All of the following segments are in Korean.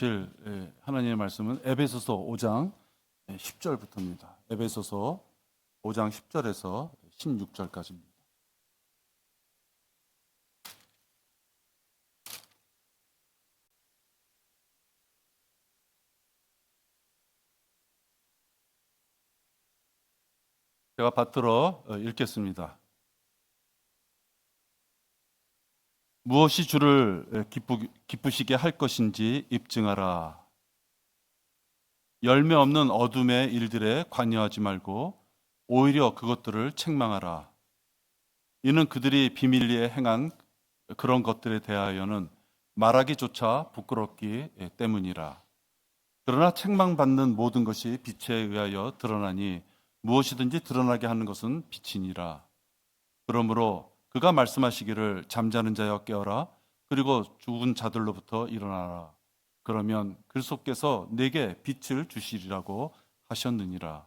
보실 하나님의 말씀은 에베소서 5장 10절부터입니다. 에베소서 5장 10절에서 16절까지입니다. 제가 받들어 읽겠습니다. 무엇이 주를 기쁘시게 할 것인지 입증하라. 열매 없는 어둠의 일들에 관여하지 말고 오히려 그것들을 책망하라. 이는 그들이 비밀리에 행한 그런 것들에 대하여는 말하기조차 부끄럽기 때문이라. 그러나 책망받는 모든 것이 빛에 의하여 드러나니 무엇이든지 드러나게 하는 것은 빛이니라. 그러므로 그가 말씀하시기를 잠자는 자여 깨어라. 그리고 죽은 자들로부터 일어나라. 그러면 그리스도께서 내게 빛을 주시리라고 하셨느니라.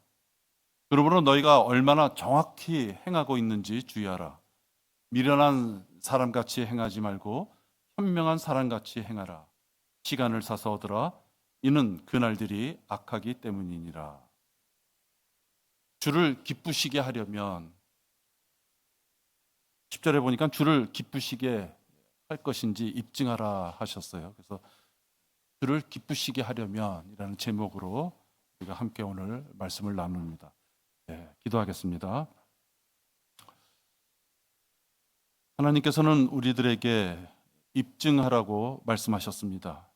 그러므로 너희가 얼마나 정확히 행하고 있는지 주의하라. 미련한 사람같이 행하지 말고 현명한 사람같이 행하라. 시간을 사서 얻으라. 이는 그날들이 악하기 때문이니라. 주를 기쁘시게 하려면 10절에 보니까 주를 기쁘시게 할 것인지 입증하라 하셨어요. 그래서 주를 기쁘시게 하려면 이라는 제목으로 우리가 함께 오늘 말씀을 나눕니다. 기도하겠습니다. 하나님께서는 우리들에게 입증하라고 말씀하셨습니다.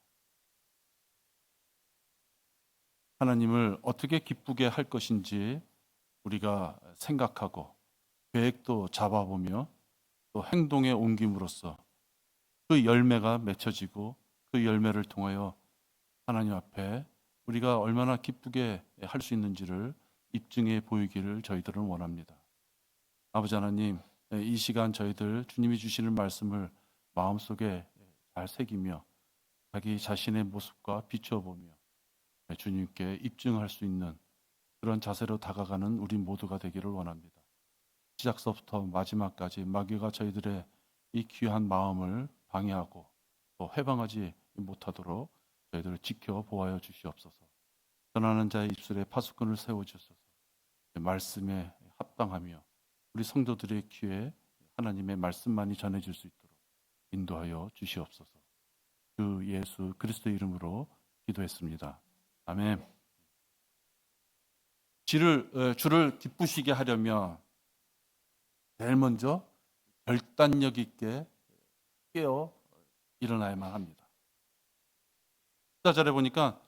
하나님을 어떻게 기쁘게 할 것인지 우리가 생각하고 계획도 잡아보며 또 행동에 옮김으로써 그 열매가 맺혀지고 그 열매를 통하여 하나님 앞에 우리가 얼마나 기쁘게 할 수 있는지를 입증해 보이기를 저희들은 원합니다. 아버지 하나님, 이 시간 저희들 주님이 주시는 말씀을 마음속에 잘 새기며 자기 자신의 모습과 비춰보며 주님께 입증할 수 있는 그런 자세로 다가가는 우리 모두가 되기를 원합니다. 시작서부터 마지막까지 마귀가 저희들의 이 귀한 마음을 방해하고 또 해방하지 못하도록 저희들을 지켜보아여 주시옵소서. 전하는 자의 입술에 파수꾼을 세워주셔서 말씀에 합당하며 우리 성도들의 귀에 하나님의 말씀만이 전해질 수 있도록 인도하여 주시옵소서. 주 예수 그리스도 이름으로 기도했습니다. 아멘. 주를 기쁘시게 하려면 제일 먼저 결단력 있게 깨어 일어나야만 합니다. 14절에 보니까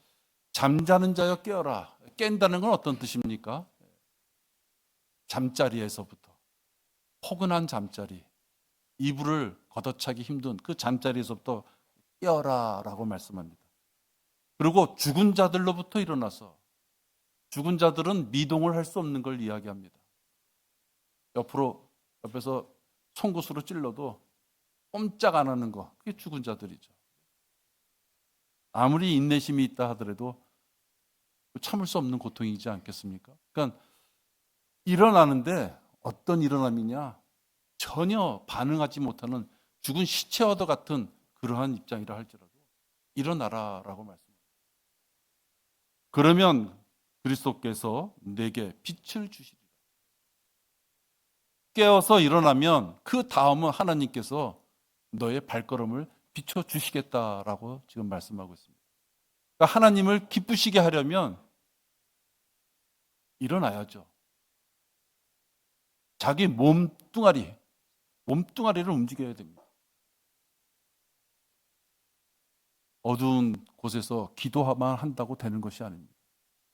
잠자는 자여 깨어라. 깬다는 건 어떤 뜻입니까? 잠자리에서부터 포근한 잠자리, 이불을 걷어차기 힘든 그 잠자리에서부터 깨어라 라고 말씀합니다. 그리고 죽은 자들로부터 일어나서, 죽은 자들은 미동을 할 수 없는 걸 이야기합니다. 옆에서 송곳으로 찔러도 꼼짝 안 하는 거, 그게 죽은 자들이죠. 아무리 인내심이 있다 하더라도 참을 수 없는 고통이지 않겠습니까? 그러니까 일어나는데 어떤 일어남이냐? 전혀 반응하지 못하는 죽은 시체와도 같은 그러한 입장이라 할지라도 일어나라 라고 말씀합니다. 그러면 그리스도께서 내게 빛을 주시리라. 깨어서 일어나면 그 다음은 하나님께서 너의 발걸음을 비춰주시겠다라고 지금 말씀하고 있습니다. 그러니까 하나님을 기쁘시게 하려면 일어나야죠. 자기 몸뚱아리를 움직여야 됩니다. 어두운 곳에서 기도만 한다고 되는 것이 아닙니다.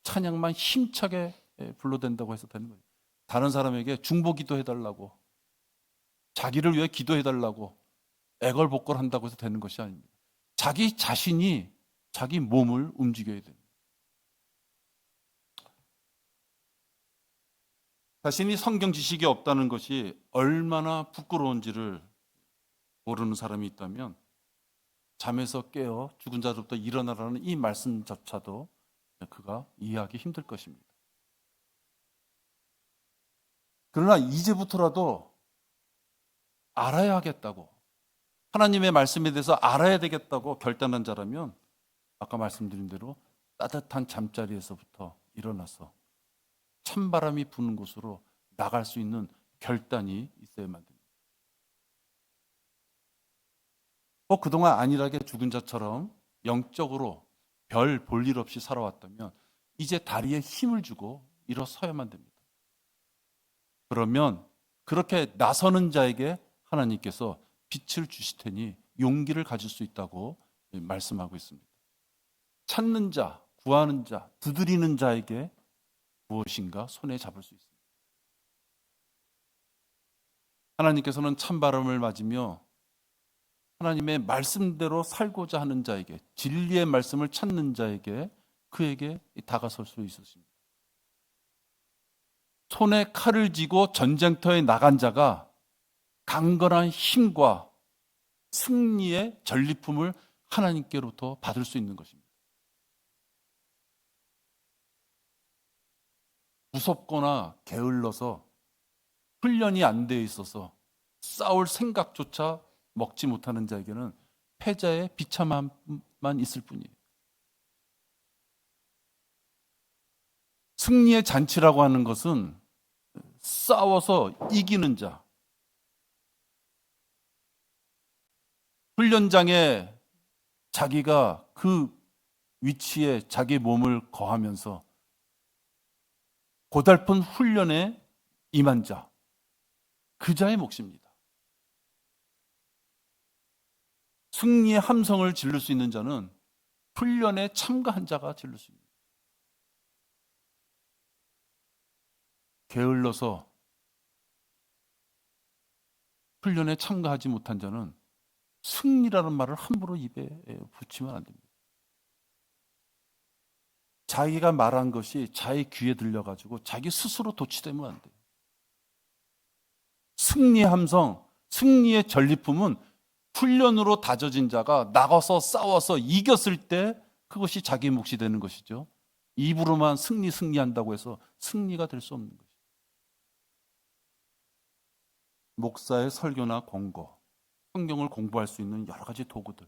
찬양만 힘차게 불러댄다고 해서 되는 거예요. 다른 사람에게 중보기도 해달라고, 자기를 위해 기도해달라고 애걸복걸 한다고 해서 되는 것이 아닙니다. 자기 자신이 자기 몸을 움직여야 됩니다. 자신이 성경 지식이 없다는 것이 얼마나 부끄러운지를 모르는 사람이 있다면 잠에서 깨어 죽은 자로부터 일어나라는 이 말씀조차도 그가 이해하기 힘들 것입니다. 그러나 이제부터라도 알아야 하겠다고, 하나님의 말씀에 대해서 알아야 되겠다고 결단한 자라면 아까 말씀드린 대로 따뜻한 잠자리에서부터 일어나서 찬바람이 부는 곳으로 나갈 수 있는 결단이 있어야만 됩니다. 그동안 안일하게 죽은 자처럼 영적으로 별 볼 일 없이 살아왔다면 이제 다리에 힘을 주고 일어서야만 됩니다. 그러면 그렇게 나서는 자에게 하나님께서 빛을 주실 테니 용기를 가질 수 있다고 말씀하고 있습니다. 찾는 자, 구하는 자, 두드리는 자에게 무엇인가 손에 잡을 수 있습니다. 하나님께서는 찬바람을 맞으며 하나님의 말씀대로 살고자 하는 자에게, 진리의 말씀을 찾는 자에게, 그에게 다가설 수 있으십니다. 손에 칼을 쥐고 전쟁터에 나간 자가 강건한 힘과 승리의 전리품을 하나님께로부터 받을 수 있는 것입니다. 무섭거나 게을러서 훈련이 안 되어 있어서 싸울 생각조차 먹지 못하는 자에게는 패자의 비참함만 있을 뿐이에요. 승리의 잔치라고 하는 것은 싸워서 이기는 자, 훈련장에 자기가 그 위치에 자기 몸을 거하면서 고달픈 훈련에 임한 자, 그 자의 몫입니다. 승리의 함성을 지를 수 있는 자는 훈련에 참가한 자가 지를 수 있습니다. 게을러서 훈련에 참가하지 못한 자는 승리라는 말을 함부로 입에 붙이면 안 됩니다. 자기가 말한 것이 자기 귀에 들려가지고 자기 스스로 도취되면 안 돼요. 승리의 함성, 승리의 전리품은 훈련으로 다져진 자가 나가서 싸워서 이겼을 때 그것이 자기 몫이 되는 것이죠. 입으로만 승리한다고 해서 승리가 될 수 없는 것이죠. 목사의 설교나 권고, 성경을 공부할 수 있는 여러 가지 도구들,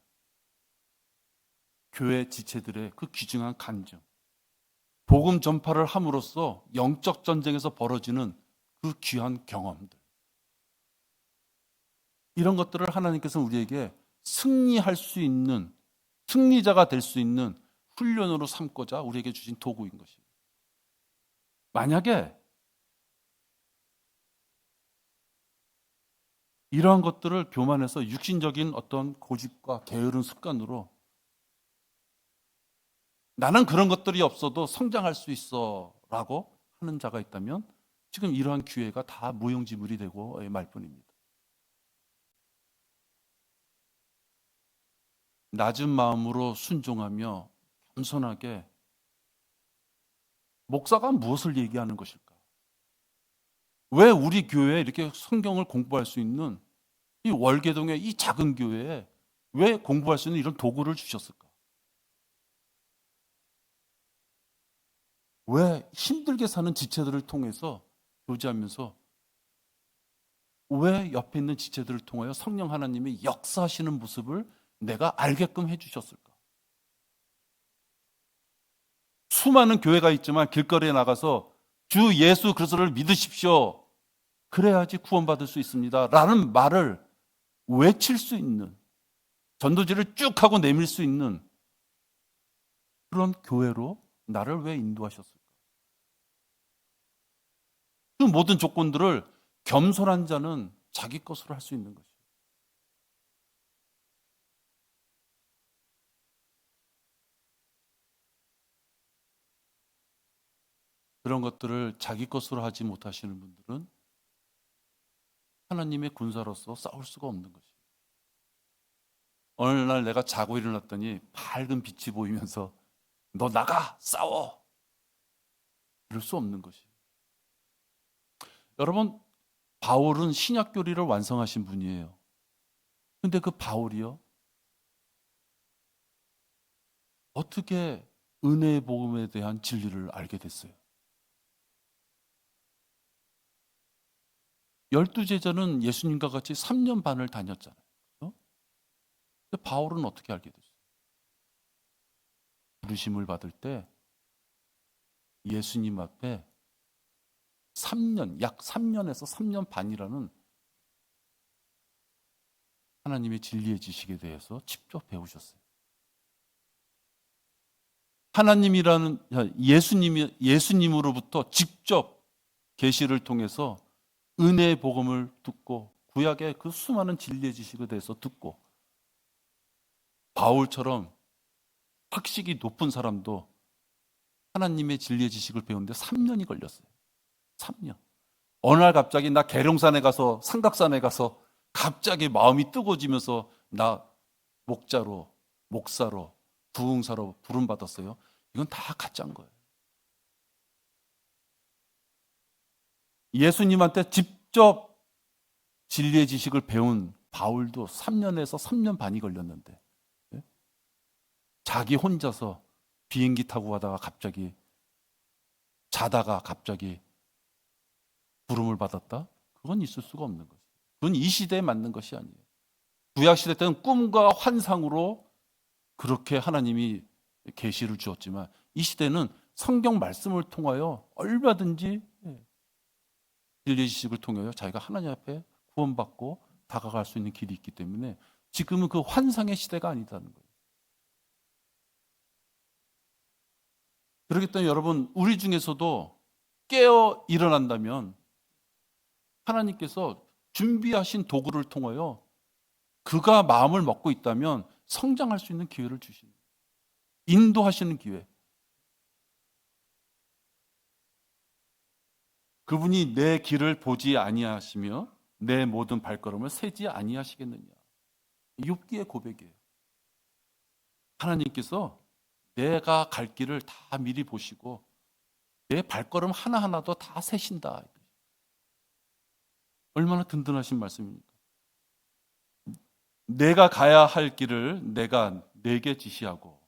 교회 지체들의 그 귀중한 간증, 복음 전파를 함으로써 영적 전쟁에서 벌어지는 그 귀한 경험들, 이런 것들을 하나님께서 우리에게 승리할 수 있는, 승리자가 될 수 있는 훈련으로 삼고자 우리에게 주신 도구인 것이에요. 만약에 이러한 것들을 교만해서 육신적인 어떤 고집과 게으른 습관으로 나는 그런 것들이 없어도 성장할 수 있어 라고 하는 자가 있다면 지금 이러한 기회가 다 무용지물이 되고 말 뿐입니다. 낮은 마음으로 순종하며 겸손하게 목사가 무엇을 얘기하는 것일까? 왜 우리 교회에 이렇게 성경을 공부할 수 있는 이 월계동의 이 작은 교회에 왜 공부할 수 있는 이런 도구를 주셨을까? 왜 힘들게 사는 지체들을 통해서 교제하면서 왜 옆에 있는 지체들을 통하여 성령 하나님이 역사하시는 모습을 내가 알게끔 해주셨을까? 수많은 교회가 있지만 길거리에 나가서 주 예수 그리스도를 믿으십시오. 그래야지 구원받을 수 있습니다. 라는 말을 외칠 수 있는, 전도지를 쭉 하고 내밀 수 있는 그런 교회로 나를 왜 인도하셨을까? 그 모든 조건들을 겸손한 자는 자기 것으로 할 수 있는 것이에요. 그런 것들을 자기 것으로 하지 못하시는 분들은 하나님의 군사로서 싸울 수가 없는 것이에요. 어느 날 내가 자고 일어났더니 밝은 빛이 보이면서 너 나가 싸워 이럴 수 없는 것이에요. 여러분, 바울은 신약 교리를 완성하신 분이에요. 근데 그 바울이요, 어떻게 은혜의 복음에 대한 진리를 알게 됐어요? 12제자는 예수님과 같이 3년 반을 다녔잖아요. 그렇죠? 근데 바울은 어떻게 알게 됐어요? 부르심을 받을 때 예수님 앞에 3년, 약 3년에서 3년 반이라는 하나님의 진리의 지식에 대해서 직접 배우셨어요. 하나님이라는 예수님으로부터 직접 계시를 통해서 은혜의 복음을 듣고 구약의 그 수많은 진리의 지식에 대해서 듣고 바울처럼 학식이 높은 사람도 하나님의 진리의 지식을 배우는데 3년이 걸렸어요. 3년. 어느 날 갑자기 나 계룡산에 가서 삼각산에 가서 갑자기 마음이 뜨거워지면서 나 목사로 부흥사로 부름받았어요. 이건 다 가짜인 거예요. 예수님한테 직접 진리의 지식을 배운 바울도 3년에서 3년 반이 걸렸는데 자기 혼자서 비행기 타고 가다가 갑자기 자다가 갑자기 부름을 받았다? 그건 있을 수가 없는 거죠. 그건 이 시대에 맞는 것이 아니에요. 구약시대 때는 꿈과 환상으로 그렇게 하나님이 계시를 주었지만 이 시대는 성경 말씀을 통하여 얼마든지 진리의 지식을 통하여 자기가 하나님 앞에 구원받고 다가갈 수 있는 길이 있기 때문에 지금은 그 환상의 시대가 아니다는 거예요. 그렇기 때문에 여러분, 우리 중에서도 깨어 일어난다면 하나님께서 준비하신 도구를 통하여 그가 마음을 먹고 있다면 성장할 수 있는 기회를 주시는 거예요. 인도하시는 기회. 그분이 내 길을 보지 아니하시며 내 모든 발걸음을 세지 아니하시겠느냐. 욥기의 고백이에요. 하나님께서 내가 갈 길을 다 미리 보시고 내 발걸음 하나하나도 다 세신다. 얼마나 든든하신 말씀입니까? 내가 가야 할 길을 내가 내게 지시하고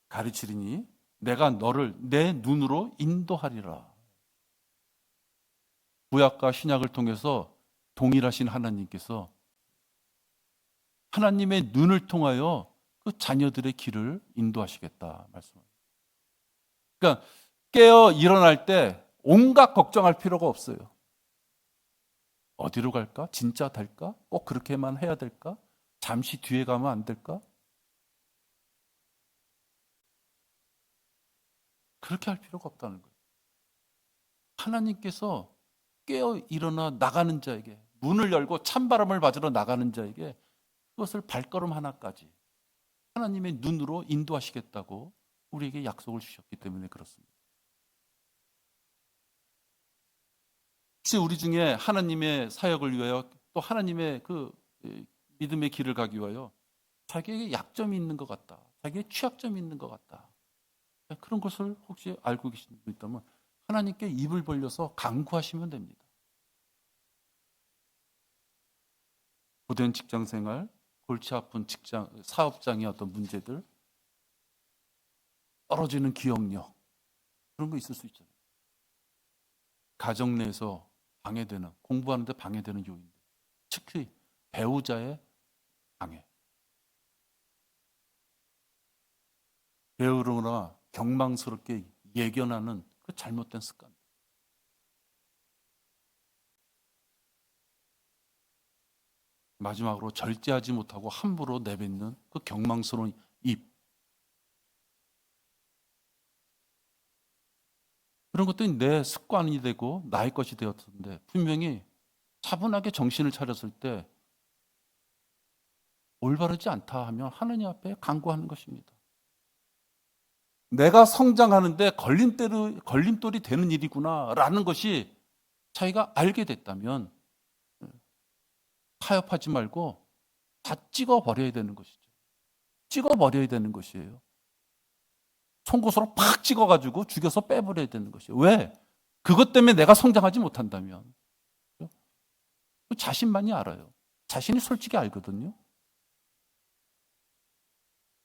가르치리니 내가 너를 내 눈으로 인도하리라. 구약과 신약을 통해서 동일하신 하나님께서 하나님의 눈을 통하여 그 자녀들의 길을 인도하시겠다 말씀합니다. 그러니까 깨어 일어날 때 온갖 걱정할 필요가 없어요. 어디로 갈까? 진짜 될까? 꼭 그렇게만 해야 될까? 잠시 뒤에 가면 안 될까? 그렇게 할 필요가 없다는 거예요. 하나님께서 깨어 일어나 나가는 자에게, 문을 열고 찬바람을 맞으러 나가는 자에게 그것을 발걸음 하나까지 하나님의 눈으로 인도하시겠다고 우리에게 약속을 주셨기 때문에 그렇습니다. 혹시 우리 중에 하나님의 사역을 위하여 또 하나님의 그 믿음의 길을 가기 위하여 자기에게 약점이 있는 것 같다, 자기의 취약점이 있는 것 같다, 그런 것을 혹시 알고 계신 분 있다면 하나님께 입을 벌려서 간구하시면 됩니다. 고된 직장 생활, 골치 아픈 직장, 사업장의 어떤 문제들, 떨어지는 기억력, 그런 거 있을 수 있잖아요. 가정 내에서 방해되는, 공부하는데 방해되는 요인들, 특히 배우자의 방해, 게으르거나 경망스럽게 예견하는 그 잘못된 습관, 마지막으로 절제하지 못하고 함부로 내뱉는 그 경망스러운 입, 그런 것들이 내 습관이 되고 나의 것이 되었는데 분명히 차분하게 정신을 차렸을 때 올바르지 않다 하면 하나님 앞에 간구하는 것입니다. 내가 성장하는데 걸림돌이 되는 일이구나라는 것이 자기가 알게 됐다면 타협하지 말고 다 찍어버려야 되는 것이죠. 찍어버려야 되는 것이에요. 송곳으로 팍 찍어가지고 죽여서 빼버려야 되는 것이에요. 왜? 그것 때문에 내가 성장하지 못한다면. 자신만이 알아요. 자신이 솔직히 알거든요.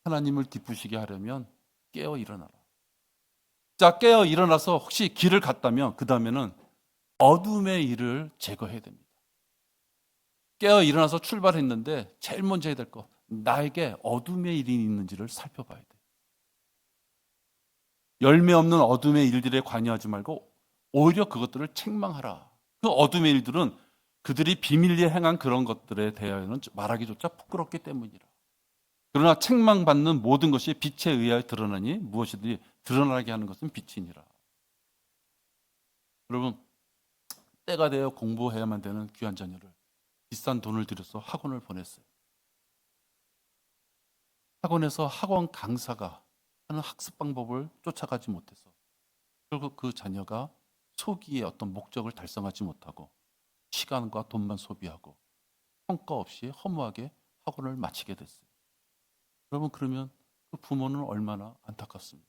하나님을 기쁘시게 하려면 깨어 일어나라. 자, 깨어 일어나서 혹시 길을 갔다면 그 다음에는 어둠의 일을 제거해야 됩니다. 깨어 일어나서 출발했는데 제일 먼저 해야 될 거, 나에게 어둠의 일이 있는지를 살펴봐야 돼요. 열매 없는 어둠의 일들에 관여하지 말고 오히려 그것들을 책망하라. 그 어둠의 일들은 그들이 비밀리에 행한 그런 것들에 대하여는 말하기조차 부끄럽기 때문이라. 그러나 책망받는 모든 것이 빛에 의하여 드러나니 무엇이든지 드러나게 하는 것은 빛이니라. 여러분, 때가 되어 공부해야만 되는 귀한 자녀를 비싼 돈을 들여서 학원을 보냈어요. 학원에서 학원 강사가 하는 학습 방법을 쫓아가지 못해서 결국 그 자녀가 소기의 어떤 목적을 달성하지 못하고 시간과 돈만 소비하고 성과 없이 허무하게 학원을 마치게 됐어요. 여러분, 그러면 그 부모는 얼마나 안타깝습니까?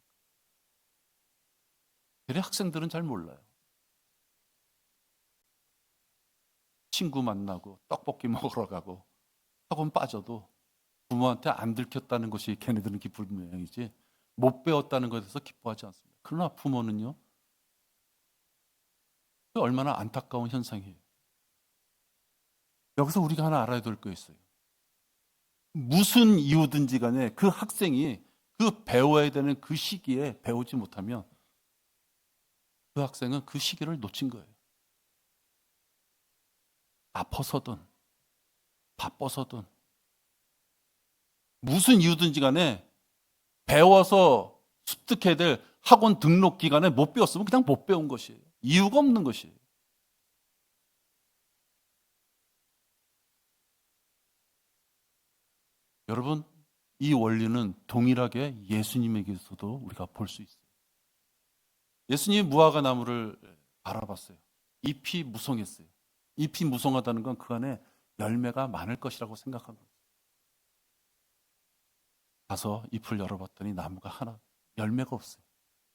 대래 학생들은 잘 몰라요. 친구 만나고 떡볶이 먹으러 가고 학원 빠져도 부모한테 안 들켰다는 것이 걔네들은 기쁠 모양이지 못 배웠다는 것에 대해서 기뻐하지 않습니다. 그러나 부모는요, 그 얼마나 안타까운 현상이에요. 여기서 우리가 하나 알아야 될 거 있어요. 무슨 이유든지 간에 그 학생이 그 배워야 되는 그 시기에 배우지 못하면 그 학생은 그 시기를 놓친 거예요. 아파서든 바빠서든 무슨 이유든지 간에 배워서 습득해야 될 학원 등록 기간에 못 배웠으면 그냥 못 배운 것이에요. 이유가 없는 것이에요. 여러분, 이 원리는 동일하게 예수님에게서도 우리가 볼 수 있어요. 예수님이 무화과 나무를 바라봤어요. 잎이 무성했어요. 잎이 무성하다는 건 그 안에 열매가 많을 것이라고 생각한 거예요. 가서 잎을 열어봤더니 나무가 하나 열매가 없어요.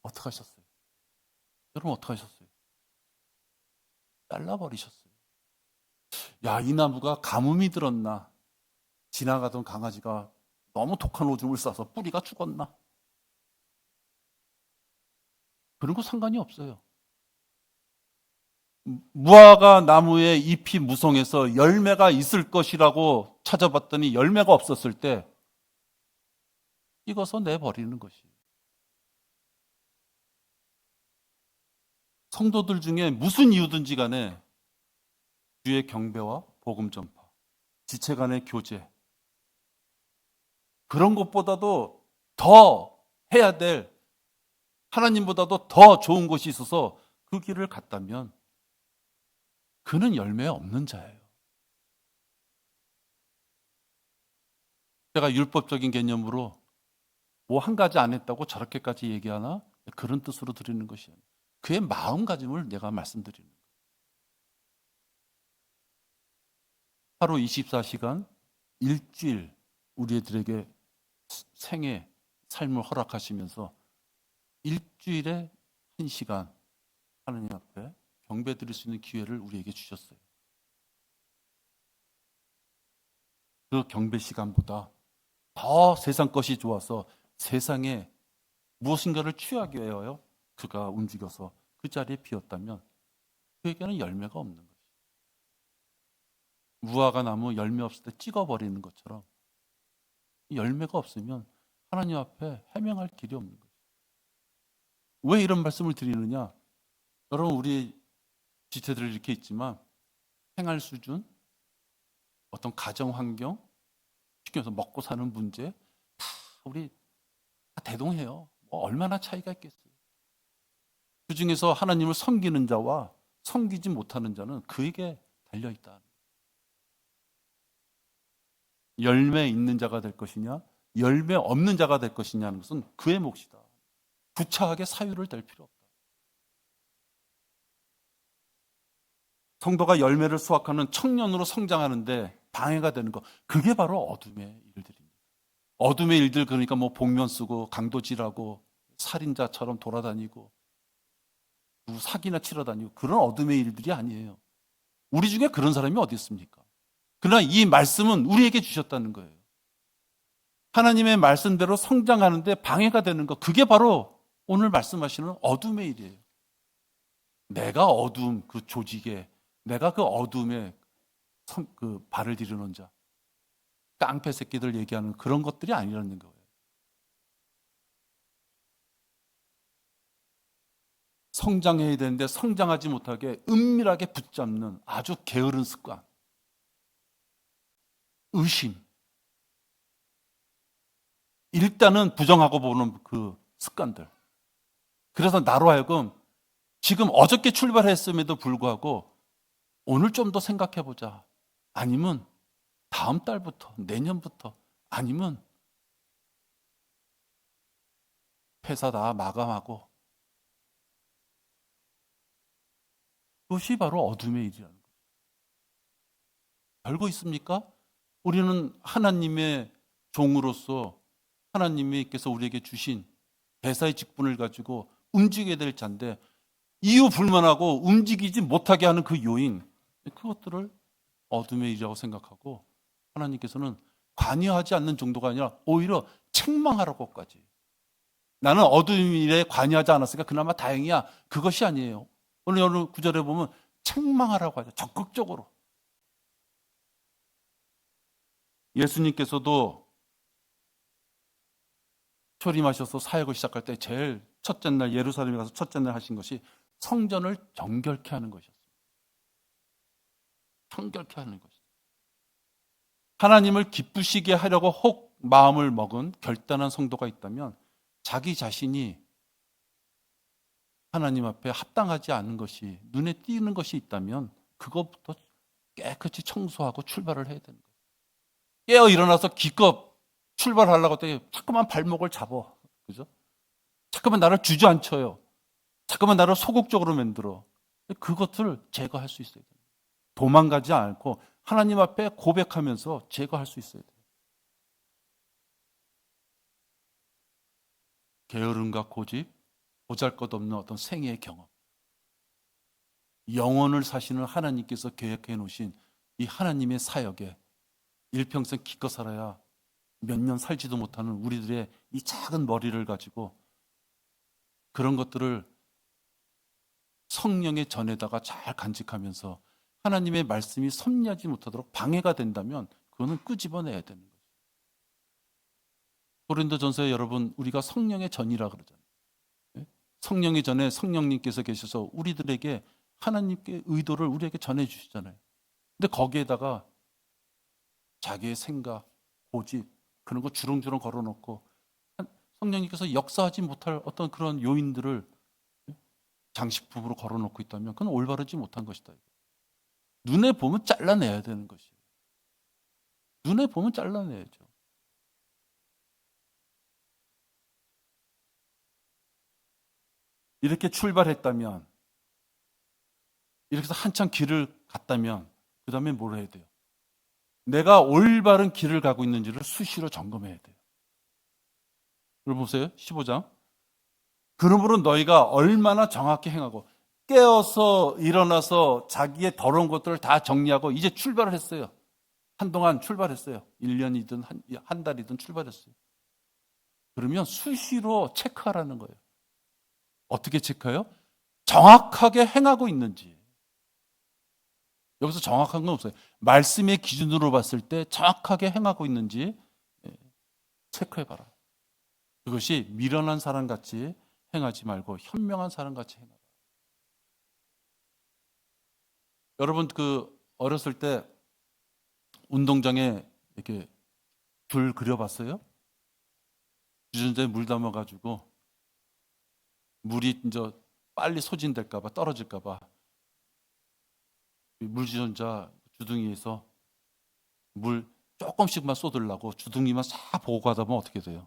어떻게 하셨어요? 여러분, 어떻게 하셨어요? 잘라버리셨어요. 야, 이 나무가 가뭄이 들었나? 지나가던 강아지가 너무 독한 오줌을 싸서 뿌리가 죽었나? 그런 거 상관이 없어요. 무화과 나무의 잎이 무성해서 열매가 있을 것이라고 찾아봤더니 열매가 없었을 때 익어서 내버리는 것이에요. 성도들 중에 무슨 이유든지 간에 주의 경배와 복음 전파, 지체 간의 교제, 그런 것보다도 더 해야 될, 하나님보다도 더 좋은 것이 있어서 그 길을 갔다면 그는 열매 없는 자예요. 제가 율법적인 개념으로 뭐 한 가지 안 했다고 저렇게까지 얘기하나? 그런 뜻으로 드리는 것이 아니에요. 그의 마음가짐을 내가 말씀드리는 거예요. 하루 24시간, 일주일 우리들에게 생애, 삶을 허락하시면서 일주일에 1시간 하나님 앞에 경배 드릴 수 있는 기회를 우리에게 주셨어요. 그 경배 시간보다 더 세상 것이 좋아서 세상에 무엇인가를 취하게 하여 그가 움직여서 그 자리에 비었다면 그에게는 열매가 없는 것이에요. 무화과 나무 열매 없을 때 찍어버리는 것처럼 열매가 없으면 하나님 앞에 해명할 길이 없는 거예요. 왜 이런 말씀을 드리느냐? 여러분, 우리 지체들 이렇게 있지만 생활 수준, 어떤 가정 환경, 쉽게 말해서 먹고 사는 문제 다 우리 다 대동해요. 뭐 얼마나 차이가 있겠어요. 그 중에서 하나님을 섬기는 자와 섬기지 못하는 자는 그에게 달려있다. 열매 있는 자가 될 것이냐, 열매 없는 자가 될 것이냐는 것은 그의 몫이다. 구차하게 사유를 댈 필요 없다. 성도가 열매를 수확하는 청년으로 성장하는데 방해가 되는 것, 그게 바로 어둠의 일들입니다. 어둠의 일들, 그러니까 뭐 복면 쓰고 강도질하고 살인자처럼 돌아다니고 사기나 치러 다니고 그런 어둠의 일들이 아니에요. 우리 중에 그런 사람이 어디 있습니까? 그러나 이 말씀은 우리에게 주셨다는 거예요. 하나님의 말씀대로 성장하는데 방해가 되는 것, 그게 바로 오늘 말씀하시는 어둠의 일이에요. 내가 어둠 그 조직에, 내가 그 어둠에 그 발을 들여놓은 자, 깡패 새끼들 얘기하는 그런 것들이 아니라는 거예요. 성장해야 되는데 성장하지 못하게 은밀하게 붙잡는 아주 게으른 습관, 의심. 일단은 부정하고 보는 그 습관들. 그래서 나로 하여금 지금 어저께 출발했음에도 불구하고 오늘 좀 더 생각해보자. 아니면 다음 달부터, 내년부터, 아니면 회사 다 마감하고. 그것이 바로 어둠의 일이라는 거죠. 알고 있습니까? 우리는 하나님의 종으로서 하나님께서 우리에게 주신 대사의 직분을 가지고 움직여야 될 자인데 이유 불만하고 움직이지 못하게 하는 그 요인, 그것들을 어둠의 일이라고 생각하고 하나님께서는 관여하지 않는 정도가 아니라 오히려 책망하라고까지. 나는 어둠의 일에 관여하지 않았으니까 그나마 다행이야. 그것이 아니에요. 오늘 여러 구절에 보면 책망하라고 하죠. 적극적으로. 예수님께서도 초림하셔서 사역을 시작할 때 제일 첫째 날 예루살렘에 가서 첫째 날 하신 것이 성전을 정결케 하는 것이었습니다. 정결케 하는 것이죠. 하나님을 기쁘시게 하려고 혹 마음을 먹은 결단한 성도가 있다면 자기 자신이 하나님 앞에 합당하지 않은 것이 눈에 띄는 것이 있다면 그것부터 깨끗이 청소하고 출발을 해야 되는 거예요. 깨어 일어나서 기껏 출발하려고 했더니 자꾸만 발목을 잡아. 그죠? 자꾸만 나를 주저앉혀요. 자꾸만 나를 소극적으로 만들어. 그것을 제거할 수 있어야 돼요. 도망가지 않고 하나님 앞에 고백하면서 제거할 수 있어야 돼요. 게으름과 고집, 보잘것없는 어떤 생애의 경험, 영혼을 사시는 하나님께서 계획해 놓으신 이 하나님의 사역에 일평생 기껏 살아야 몇 년 살지도 못하는 우리들의 이 작은 머리를 가지고 그런 것들을 성령의 전에다가 잘 간직하면서 하나님의 말씀이 섭리하지 못하도록 방해가 된다면 그거는 끄집어내야 되는 거죠. 고린도전서에 여러분 우리가 성령의 전이라 그러잖아요. 성령의 전에 성령님께서 계셔서 우리들에게 하나님께 의도를 우리에게 전해주시잖아요. 근데 거기에다가 자기의 생각, 고집 그런 거 주렁주렁 걸어놓고 성령님께서 역사하지 못할 어떤 그런 요인들을 장식품으로 걸어놓고 있다면 그건 올바르지 못한 것이다. 눈에 보면 잘라내야 되는 것이에요. 눈에 보면 잘라내야죠. 이렇게 출발했다면, 이렇게 해서 한참 길을 갔다면 그 다음에 뭘 해야 돼요? 내가 올바른 길을 가고 있는지를 수시로 점검해야 돼요. 이걸 보세요. 15장. 그러므로 너희가 얼마나 정확히 행하고 깨어서 일어나서 자기의 더러운 것들을 다 정리하고 이제 출발을 했어요. 한동안 출발했어요. 1년이든 한 달이든 출발했어요. 그러면 수시로 체크하라는 거예요. 어떻게 체크해요? 정확하게 행하고 있는지. 여기서 정확한 건 없어요. 말씀의 기준으로 봤을 때 정확하게 행하고 있는지 체크해봐라. 그것이 미련한 사람같이 행하지 말고 현명한 사람같이 행하라. 여러분 어렸을 때 운동장에 이렇게 줄 그려봤어요? 주전자에 물 담아가지고 물이 이제 빨리 소진될까봐 떨어질까봐 물주전자 주둥이에서 물 조금씩만 쏟으려고 주둥이만 싹 보고 가다 보면 어떻게 돼요?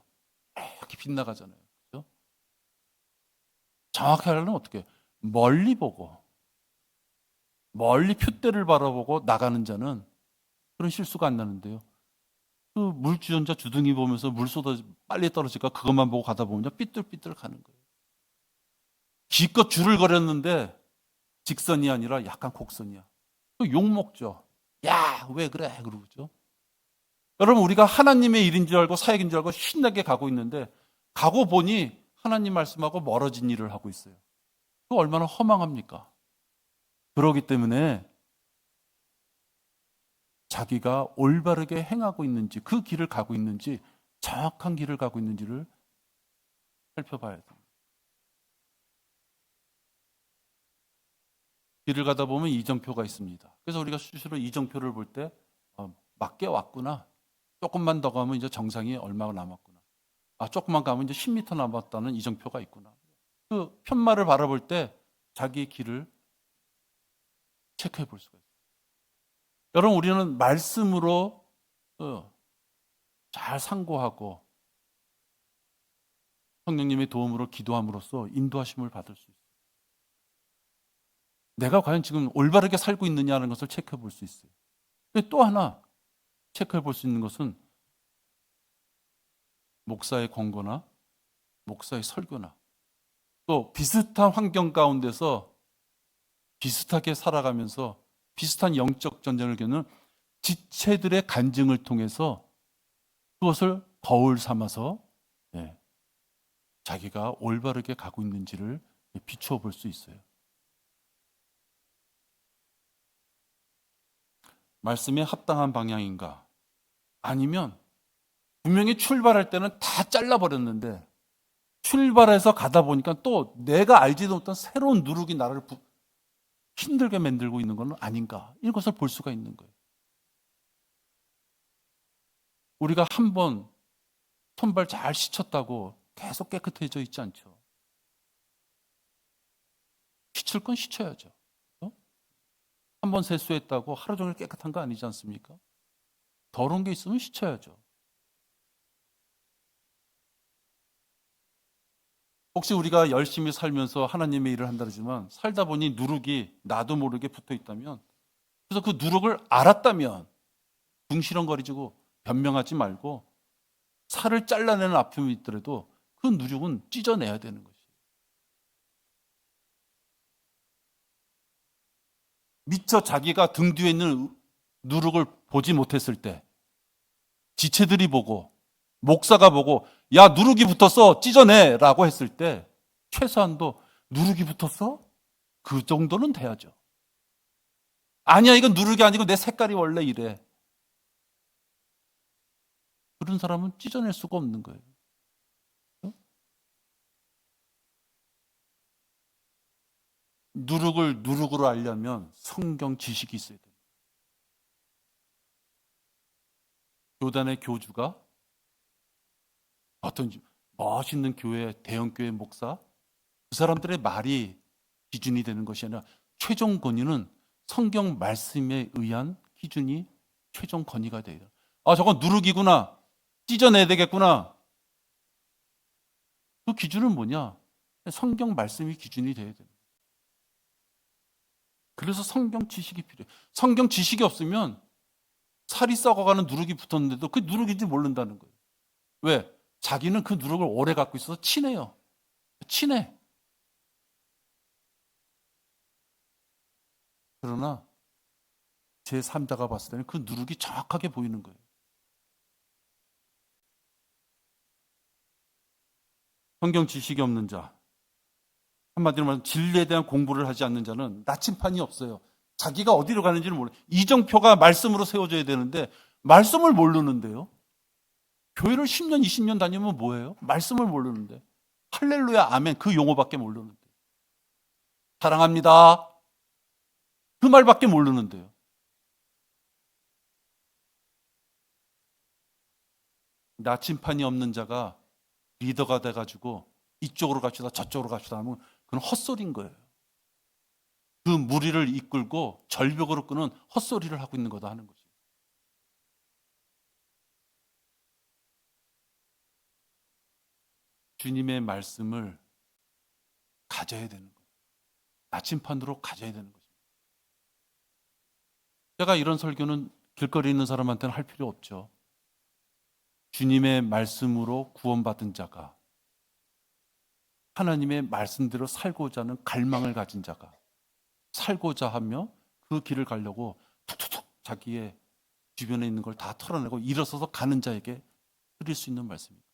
이렇게 빗나가잖아요. 그렇죠? 정확히 하려면 어떻게? 멀리 보고 멀리 푯대를 바라보고 나가는 자는 그런 실수가 안 나는데요. 그 물주전자 주둥이 보면서 물 쏟아 빨리 떨어질까 그것만 보고 가다 보면 삐뚤삐뚤 가는 거예요. 기껏 줄을 그렸는데 직선이 아니라 약간 곡선이야. 욕 먹죠. 야, 왜 그래? 그러죠. 여러분 우리가 하나님의 일인 줄 알고 사역인 줄 알고 신나게 가고 있는데 가고 보니 하나님 말씀하고 멀어진 일을 하고 있어요. 그거 얼마나 허망합니까? 그렇기 때문에 자기가 올바르게 행하고 있는지 그 길을 가고 있는지 정확한 길을 가고 있는지를 살펴봐야 돼요. 길을 가다 보면 이정표가 있습니다. 그래서 우리가 수시로 이정표를 볼 때 맞게 왔구나. 조금만 더 가면 이제 정상이 얼마가 남았구나. 조금만 가면 이제 10m 남았다는 이정표가 있구나. 그 편말을 바라볼 때 자기의 길을 체크해 볼 수가 있어요. 여러분, 우리는 말씀으로 잘 상고하고 성령님의 도움으로 기도함으로써 인도하심을 받을 수 있어요. 내가 과연 지금 올바르게 살고 있느냐는 것을 체크해 볼 수 있어요. 근데 또 하나 체크해 볼 수 있는 것은 목사의 권고나 목사의 설교나 또 비슷한 환경 가운데서 비슷하게 살아가면서 비슷한 영적 전쟁을 겪는 지체들의 간증을 통해서 그것을 거울 삼아서 자기가 올바르게 가고 있는지를 비추어 볼 수 있어요. 말씀에 합당한 방향인가? 아니면 분명히 출발할 때는 다 잘라버렸는데 출발해서 가다 보니까 또 내가 알지도 못한 새로운 누룩이 나를 힘들게 만들고 있는 건 아닌가? 이것을 볼 수가 있는 거예요. 우리가 한번 손발 잘 씻었다고 계속 깨끗해져 있지 않죠. 씻을 건 씻어야죠. 한번 세수했다고 하루 종일 깨끗한 거 아니지 않습니까? 더러운 게 있으면 씻어야죠. 혹시 우리가 열심히 살면서 하나님의 일을 한다 그러지만 살다 보니 누룩이 나도 모르게 붙어 있다면, 그래서 그 누룩을 알았다면 궁시렁거리고 변명하지 말고 살을 잘라내는 아픔이 있더라도 그 누룩은 찢어내야 되는 것이에요. 미처 자기가 등 뒤에 있는 누룩을 보지 못했을 때 지체들이 보고 목사가 보고 야 누룩이 붙었어 찢어내라고 했을 때 최소한도 누룩이 붙었어? 그 정도는 돼야죠. 아니야 이건 누룩이 아니고 내 색깔이 원래 이래. 그런 사람은 찢어낼 수가 없는 거예요. 누룩을 누룩으로 알려면 성경 지식이 있어야 돼요. 교단의 교주가 어떤 멋있는 교회, 대형교회 목사, 그 사람들의 말이 기준이 되는 것이 아니라 최종 권위는 성경 말씀에 의한 기준이 최종 권위가 돼요. 저건 누룩이구나. 찢어내야 되겠구나. 그 기준은 뭐냐? 성경 말씀이 기준이 돼야 돼요. 그래서 성경 지식이 필요해요. 성경 지식이 없으면 살이 썩어가는 누룩이 붙었는데도 그 누룩인지 모른다는 거예요. 왜? 자기는 그 누룩을 오래 갖고 있어서 친해요. 친해. 그러나 제3자가 봤을 때는 그 누룩이 정확하게 보이는 거예요. 성경 지식이 없는 자, 한마디로 말하면 진리에 대한 공부를 하지 않는 자는 나침판이 없어요. 자기가 어디로 가는지를 몰라요. 이정표가 말씀으로 세워져야 되는데 말씀을 모르는데요. 교회를 10년, 20년 다니면 뭐예요? 말씀을 모르는데. 할렐루야, 아멘 그 용어밖에 모르는데. 사랑합니다. 그 말밖에 모르는데요. 나침판이 없는 자가 리더가 돼가지고 이쪽으로 갑시다 저쪽으로 갑시다 하면 그건 헛소리인 거예요. 그 무리를 이끌고 절벽으로 끄는 헛소리를 하고 있는 거다 하는 거죠. 주님의 말씀을 가져야 되는 거예요. 나침판으로 가져야 되는 거죠. 제가 이런 설교는 길거리에 있는 사람한테는 할 필요 없죠. 주님의 말씀으로 구원받은 자가 하나님의 말씀대로 살고자 하는 갈망을 가진 자가 살고자 하며 그 길을 가려고 툭툭툭 자기의 주변에 있는 걸 다 털어내고 일어서서 가는 자에게 드릴 수 있는 말씀입니다.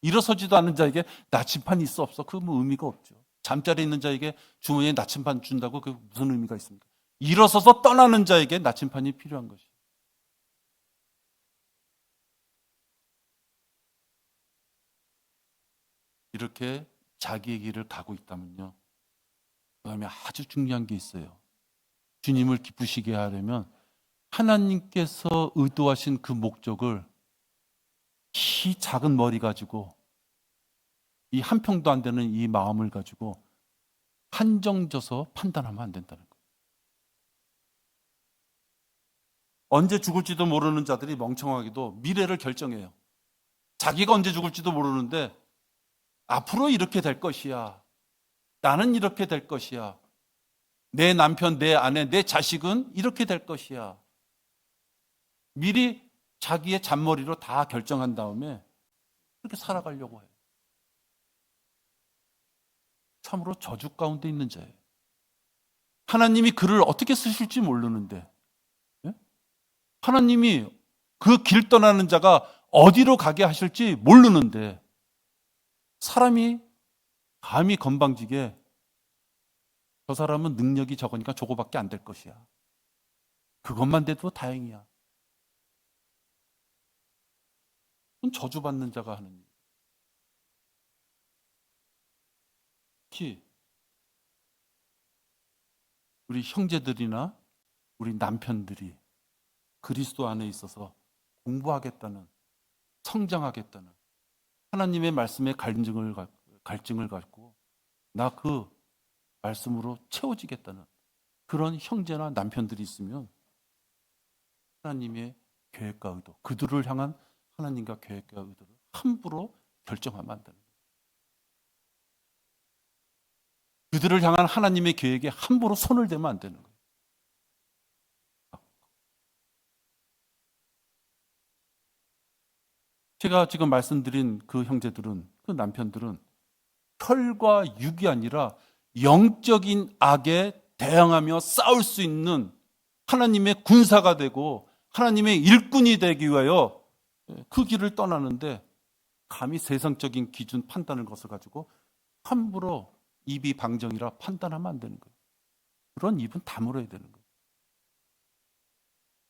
일어서지도 않는 자에게 나침판이 있어 없어 그 뭐 의미가 없죠. 잠자리에 있는 자에게 주머니에 나침판 준다고 그 무슨 의미가 있습니까? 일어서서 떠나는 자에게 나침판이 필요한 것이에요. 이렇게 자기의 길을 가고 있다면요. 그다음에 아주 중요한 게 있어요. 주님을 기쁘시게 하려면 하나님께서 의도하신 그 목적을 이 작은 머리 가지고, 이 한 평도 안 되는 이 마음을 가지고 한정져서 판단하면 안 된다는 거예요. 언제 죽을지도 모르는 자들이 멍청하게도 미래를 결정해요. 자기가 언제 죽을지도 모르는데 앞으로 이렇게 될 것이야. 나는 이렇게 될 것이야. 내 남편, 내 아내, 내 자식은 이렇게 될 것이야. 미리 자기의 잔머리로 다 결정한 다음에 그렇게 살아가려고 해요. 참으로 저주 가운데 있는 자예요. 하나님이 그를 어떻게 쓰실지 모르는데, 하나님이 그 길 떠나는 자가 어디로 가게 하실지 모르는데, 사람이 감히 건방지게 저 사람은 능력이 적으니까 저거밖에 안 될 것이야. 그것만 돼도 다행이야. 그건 저주받는 자가 하는 일. 특히 우리 형제들이나 우리 남편들이 그리스도 안에 있어서 공부하겠다는, 성장하겠다는, 하나님의 말씀에 갈증을 갖고 나 그 말씀으로 채워지겠다는 그런 형제나 남편들이 있으면 하나님의 계획과 의도, 그들을 향한 하나님과 계획과 의도를 함부로 결정하면 안 되는 거예요. 그들을 향한 하나님의 계획에 함부로 손을 대면 안 되는 거예요. 제가 지금 말씀드린 그 형제들은, 그 남편들은 혈과 육이 아니라 영적인 악에 대항하며 싸울 수 있는 하나님의 군사가 되고 하나님의 일꾼이 되기 위하여 그 길을 떠나는데, 감히 세상적인 기준 판단을 것을 가지고 함부로 입이 방정이라 판단하면 안 되는 거예요. 그런 입은 다물어야 되는 거예요.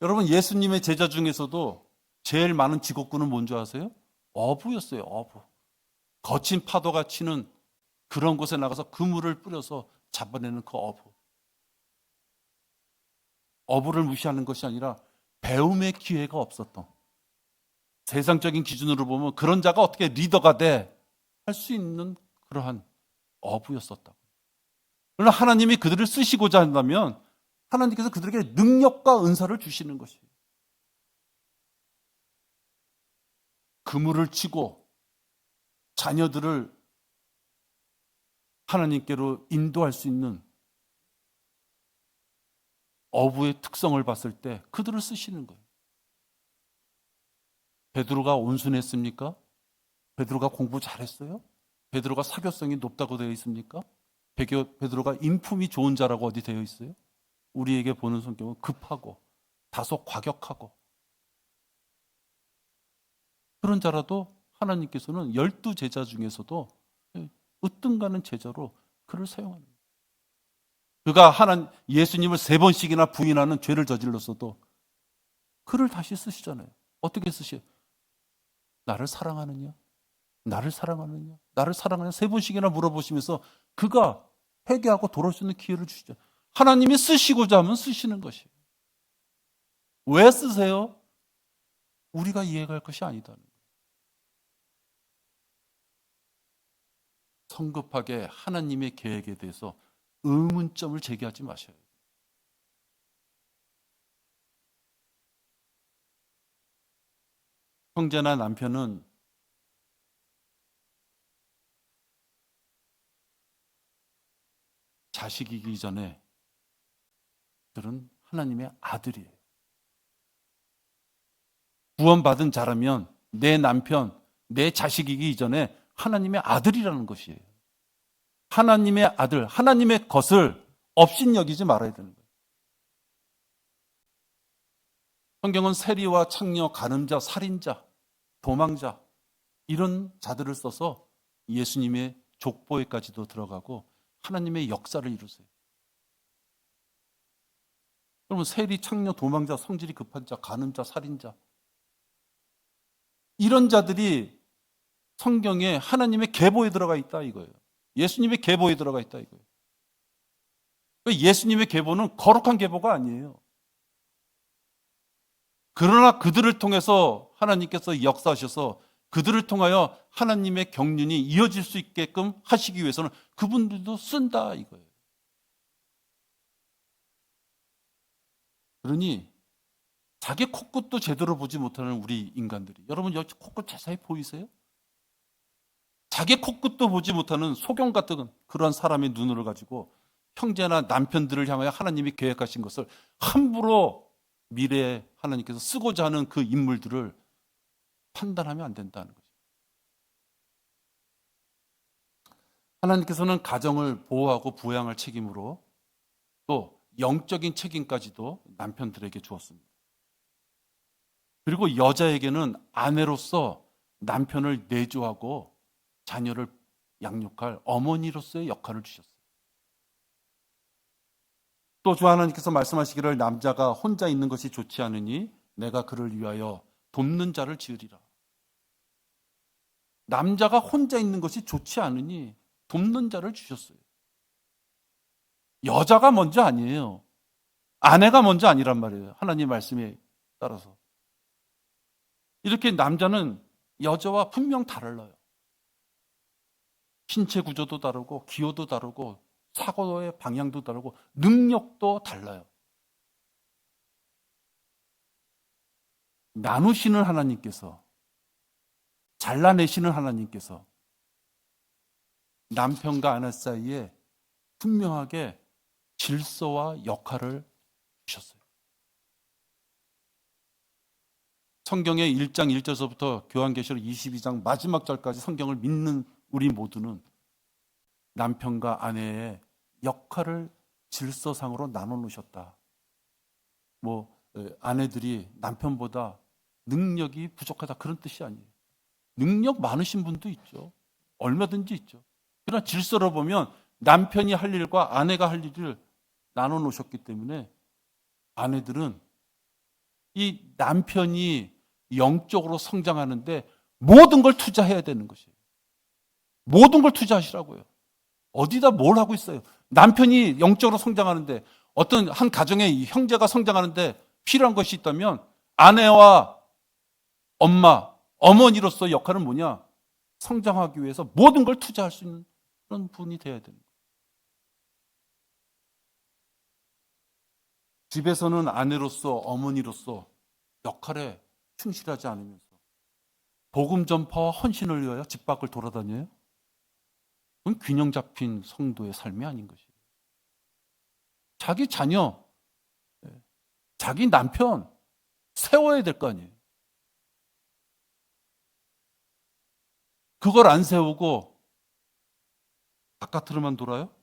여러분, 예수님의 제자 중에서도 제일 많은 직업군은 뭔지 아세요? 어부였어요. 어부. 거친 파도가 치는 그런 곳에 나가서 그물을 뿌려서 잡아내는 그 어부. 어부를 무시하는 것이 아니라 배움의 기회가 없었던, 세상적인 기준으로 보면 그런 자가 어떻게 리더가 돼 할 수 있는 그러한 어부였었다. 그러나 하나님이 그들을 쓰시고자 한다면 하나님께서 그들에게 능력과 은사를 주시는 것이에요. 그물을 치고 자녀들을 하나님께로 인도할 수 있는 어부의 특성을 봤을 때 그들을 쓰시는 거예요. 베드로가 온순했습니까? 베드로가 공부 잘했어요? 베드로가 사교성이 높다고 되어 있습니까? 베드로가 인품이 좋은 자라고 어디 되어 있어요? 우리에게 보는 성경은 급하고 다소 과격하고 그런 자라도 하나님께서는 12제자 중에서도 으뜸가는 제자로 그를 사용하는 거예요. 그가 예수님을 3번씩이나 부인하는 죄를 저질렀어도 그를 다시 쓰시잖아요. 어떻게 쓰셔요? 나를 사랑하느냐? 나를 사랑하느냐? 나를 사랑하느냐? 3번씩이나 물어보시면서 그가 회개하고 돌아올 수 있는 기회를 주시죠. 하나님이 쓰시고자 하면 쓰시는 것이에요. 왜 쓰세요? 우리가 이해가 할 것이 아니다는 거예요. 성급하게 하나님의 계획에 대해서 의문점을 제기하지 마셔요. 형제나 남편은 자식이기 전에 그들은 하나님의 아들이에요. 구원받은 자라면 내 남편, 내 자식이기 이전에 하나님의 아들이라는 것이에요. 하나님의 아들, 하나님의 것을 업신여기지 말아야 되는 거예요. 성경은 세리와 창녀, 간음자, 살인자, 도망자 이런 자들을 써서 예수님의 족보에까지도 들어가고 하나님의 역사를 이루세요. 그러면 세리, 창녀, 도망자, 성질이 급한 자, 간음자, 살인자 이런 자들이 성경에 하나님의 계보에 들어가 있다 이거예요. 예수님의 계보에 들어가 있다 이거예요. 예수님의 계보는 거룩한 계보가 아니에요. 그러나 그들을 통해서 하나님께서 역사하셔서 그들을 통하여 하나님의 경륜이 이어질 수 있게끔 하시기 위해서는 그분들도 쓴다 이거예요. 그러니 자기 코끝도 제대로 보지 못하는 우리 인간들이, 여러분 여기 코끝 자세히 보이세요? 자기 코끝도 보지 못하는 소경 같은 그런 사람의 눈을 가지고 형제나 남편들을 향하여 하나님이 계획하신 것을 함부로 미래에 하나님께서 쓰고자 하는 그 인물들을 판단하면 안 된다는 거죠. 하나님께서는 가정을 보호하고 부양할 책임으로 또 영적인 책임까지도 남편들에게 주었습니다. 그리고 여자에게는 아내로서 남편을 내조하고 자녀를 양육할 어머니로서의 역할을 주셨어요. 또 주 하나님께서 말씀하시기를 남자가 혼자 있는 것이 좋지 않으니 내가 그를 위하여 돕는 자를 지으리라. 남자가 혼자 있는 것이 좋지 않으니 돕는 자를 주셨어요. 여자가 먼저 아니에요. 아내가 먼저 아니란 말이에요. 하나님 말씀에 따라서. 이렇게 남자는 여자와 분명 달라요. 신체 구조도 다르고 기호도 다르고 사고의 방향도 다르고 능력도 달라요. 나누시는 하나님께서, 잘라내시는 하나님께서 남편과 아내 사이에 분명하게 질서와 역할을 주셨어요. 성경의 1장 1절서부터 교환계시록 22장 마지막 절까지 성경을 믿는 우리 모두는 남편과 아내의 역할을 질서상으로 나눠 놓으셨다. 아내들이 남편보다 능력이 부족하다 그런 뜻이 아니에요. 능력 많으신 분도 있죠. 얼마든지 있죠. 그러나 질서로 보면 남편이 할 일과 아내가 할 일을 나눠 놓으셨기 때문에 아내들은 이 남편이 영적으로 성장하는데 모든 걸 투자해야 되는 것이에요. 모든 걸 투자하시라고요. 어디다 뭘 하고 있어요? 남편이 영적으로 성장하는데, 어떤 한 가정의 형제가 성장하는데 필요한 것이 있다면 아내와 엄마, 어머니로서 역할은 뭐냐? 성장하기 위해서 모든 걸 투자할 수 있는 그런 분이 되어야 됩니다. 집에서는 아내로서, 어머니로서 역할에 충실하지 않으면서 복음 전파와 헌신을 위하여 집 밖을 돌아다녀요? 그건 균형 잡힌 성도의 삶이 아닌 것이에요. 자기 자녀, 자기 남편 세워야 될 거 아니에요. 그걸 안 세우고 바깥으로만 돌아요?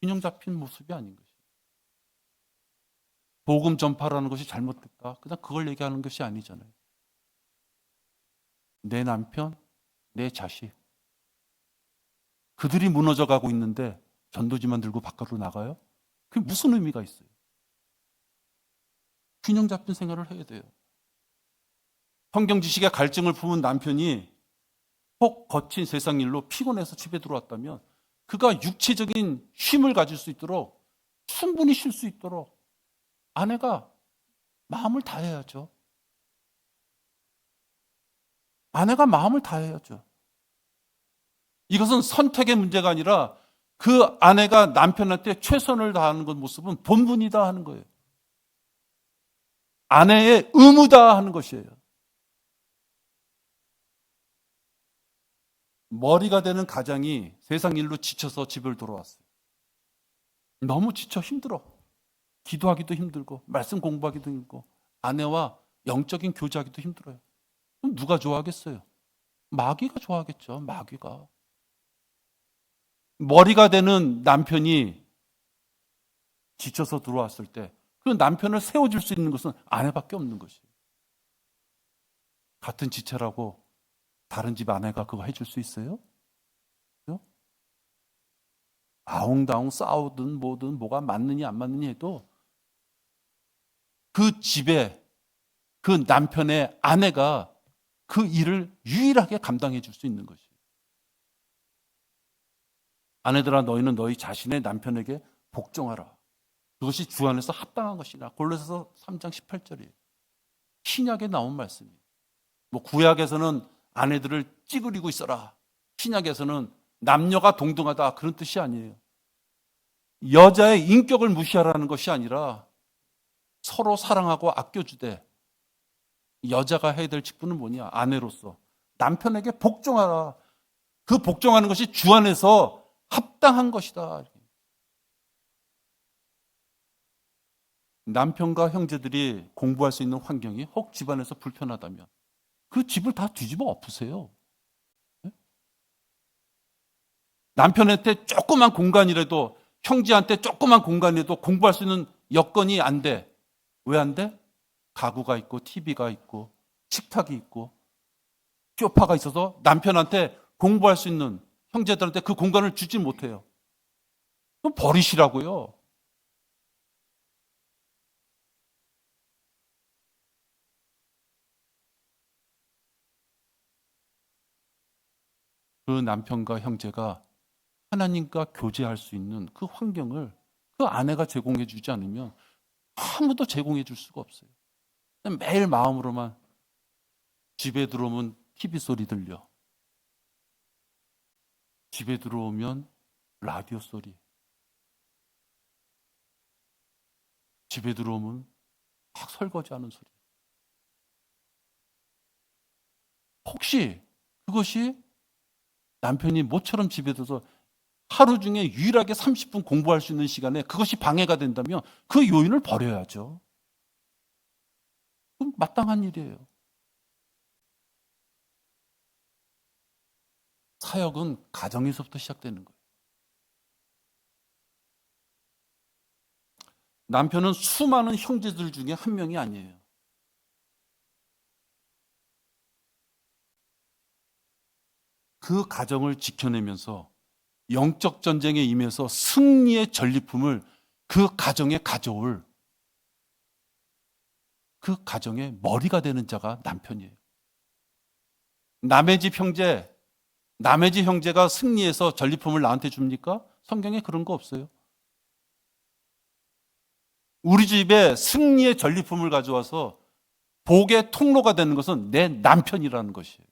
균형 잡힌 모습이 아닌 것이에요. 복음 전파라는 것이 잘못됐다, 그냥 그걸 얘기하는 것이 아니잖아요. 내 남편, 내 자식, 그들이 무너져 가고 있는데 전도지만 들고 바깥으로 나가요? 그게 무슨 의미가 있어요? 균형 잡힌 생활을 해야 돼요. 성경 지식에 갈증을 품은 남편이 혹 거친 세상 일로 피곤해서 집에 들어왔다면 그가 육체적인 쉼을 가질 수 있도록, 충분히 쉴 수 있도록 아내가 마음을 다해야죠. 아내가 마음을 다해야죠. 이것은 선택의 문제가 아니라 그 아내가 남편한테 최선을 다하는 것 모습은 본분이다 하는 거예요. 아내의 의무다 하는 것이에요. 머리가 되는 가장이 세상 일로 지쳐서 집을 돌아왔어요. 너무 지쳐 힘들어. 기도하기도 힘들고 말씀 공부하기도 힘들고 아내와 영적인 교제하기도 힘들어요. 그럼 누가 좋아하겠어요? 마귀가 좋아하겠죠. 마귀가. 머리가 되는 남편이 지쳐서 들어왔을 때 그 남편을 세워줄 수 있는 것은 아내밖에 없는 것이에요. 같은 지체라고 다른 집 아내가 그거 해줄 수 있어요? 그죠? 아웅다웅 싸우든 뭐든 뭐가 맞느냐 안 맞느냐 해도 그 집에 그 남편의 아내가 그 일을 유일하게 감당해 줄 수 있는 것이에요. 아내들아, 너희는 너희 자신의 남편에게 복종하라. 그것이 주 안에서 합당한 것이라. 골로새서 3장 18절이에요. 신약에 나온 말씀이에요. 뭐 구약에서는 아내들을 찌그리고 있어라. 신약에서는 남녀가 동등하다. 그런 뜻이 아니에요. 여자의 인격을 무시하라는 것이 아니라 서로 사랑하고 아껴주되, 여자가 해야 될 직분은 뭐냐? 아내로서 남편에게 복종하라. 그 복종하는 것이 주 안에서 합당한 것이다. 남편과 형제들이 공부할 수 있는 환경이 혹 집안에서 불편하다면 그 집을 다 뒤집어 엎으세요. 남편한테 조그만 공간이라도, 형제한테 조그만 공간이라도 공부할 수 있는 여건이 안 돼. 왜 안 돼? 가구가 있고 TV가 있고 식탁이 있고 소파가 있어서 남편한테 공부할 수 있는, 형제들한테 그 공간을 주지 못해요. 그럼 버리시라고요. 그 남편과 형제가 하나님과 교제할 수 있는 그 환경을 그 아내가 제공해 주지 않으면 아무도 제공해 줄 수가 없어요. 매일 마음으로만, 집에 들어오면 TV 소리 들려. 집에 들어오면 라디오 소리. 집에 들어오면 막 설거지하는 소리. 혹시 그것이 남편이 모처럼 집에 들어서 하루 중에 유일하게 30분 공부할 수 있는 시간에 그것이 방해가 된다면 그 요인을 버려야죠. 그럼 마땅한 일이에요. 사역은 가정에서부터 시작되는 거예요. 남편은 수많은 형제들 중에 한 명이 아니에요. 그 가정을 지켜내면서 영적 전쟁에 임해서 승리의 전리품을 그 가정에 가져올, 그 가정의 머리가 되는 자가 남편이에요. 남의 집 형제가 승리해서 전리품을 나한테 줍니까? 성경에 그런 거 없어요. 우리 집에 승리의 전리품을 가져와서 복의 통로가 되는 것은 내 남편이라는 것이에요.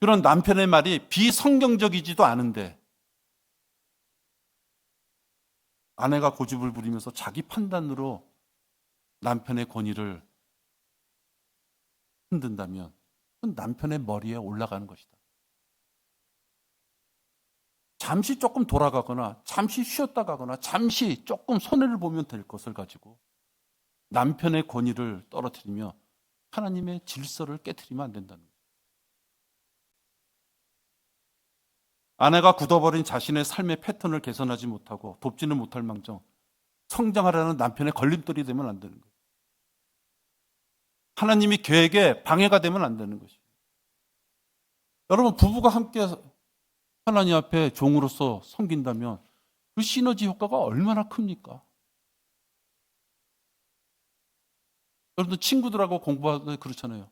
그런 남편의 말이 비성경적이지도 않은데 아내가 고집을 부리면서 자기 판단으로 남편의 권위를 흔든다면 그건 남편의 머리에 올라가는 것이다. 잠시 조금 돌아가거나 잠시 쉬었다 가거나 잠시 조금 손해를 보면 될 것을 가지고 남편의 권위를 떨어뜨리며 하나님의 질서를 깨트리면 안 된다는 거예요. 아내가 굳어버린 자신의 삶의 패턴을 개선하지 못하고 돕지는 못할 망정 성장하라는 남편의 걸림돌이 되면 안 되는 거예요. 하나님이 계획에 방해가 되면 안 되는 것이에요. 여러분, 부부가 함께 하나님 앞에 종으로서 섬긴다면 그 시너지 효과가 얼마나 큽니까? 여러분들 친구들하고 공부할 때 그렇잖아요.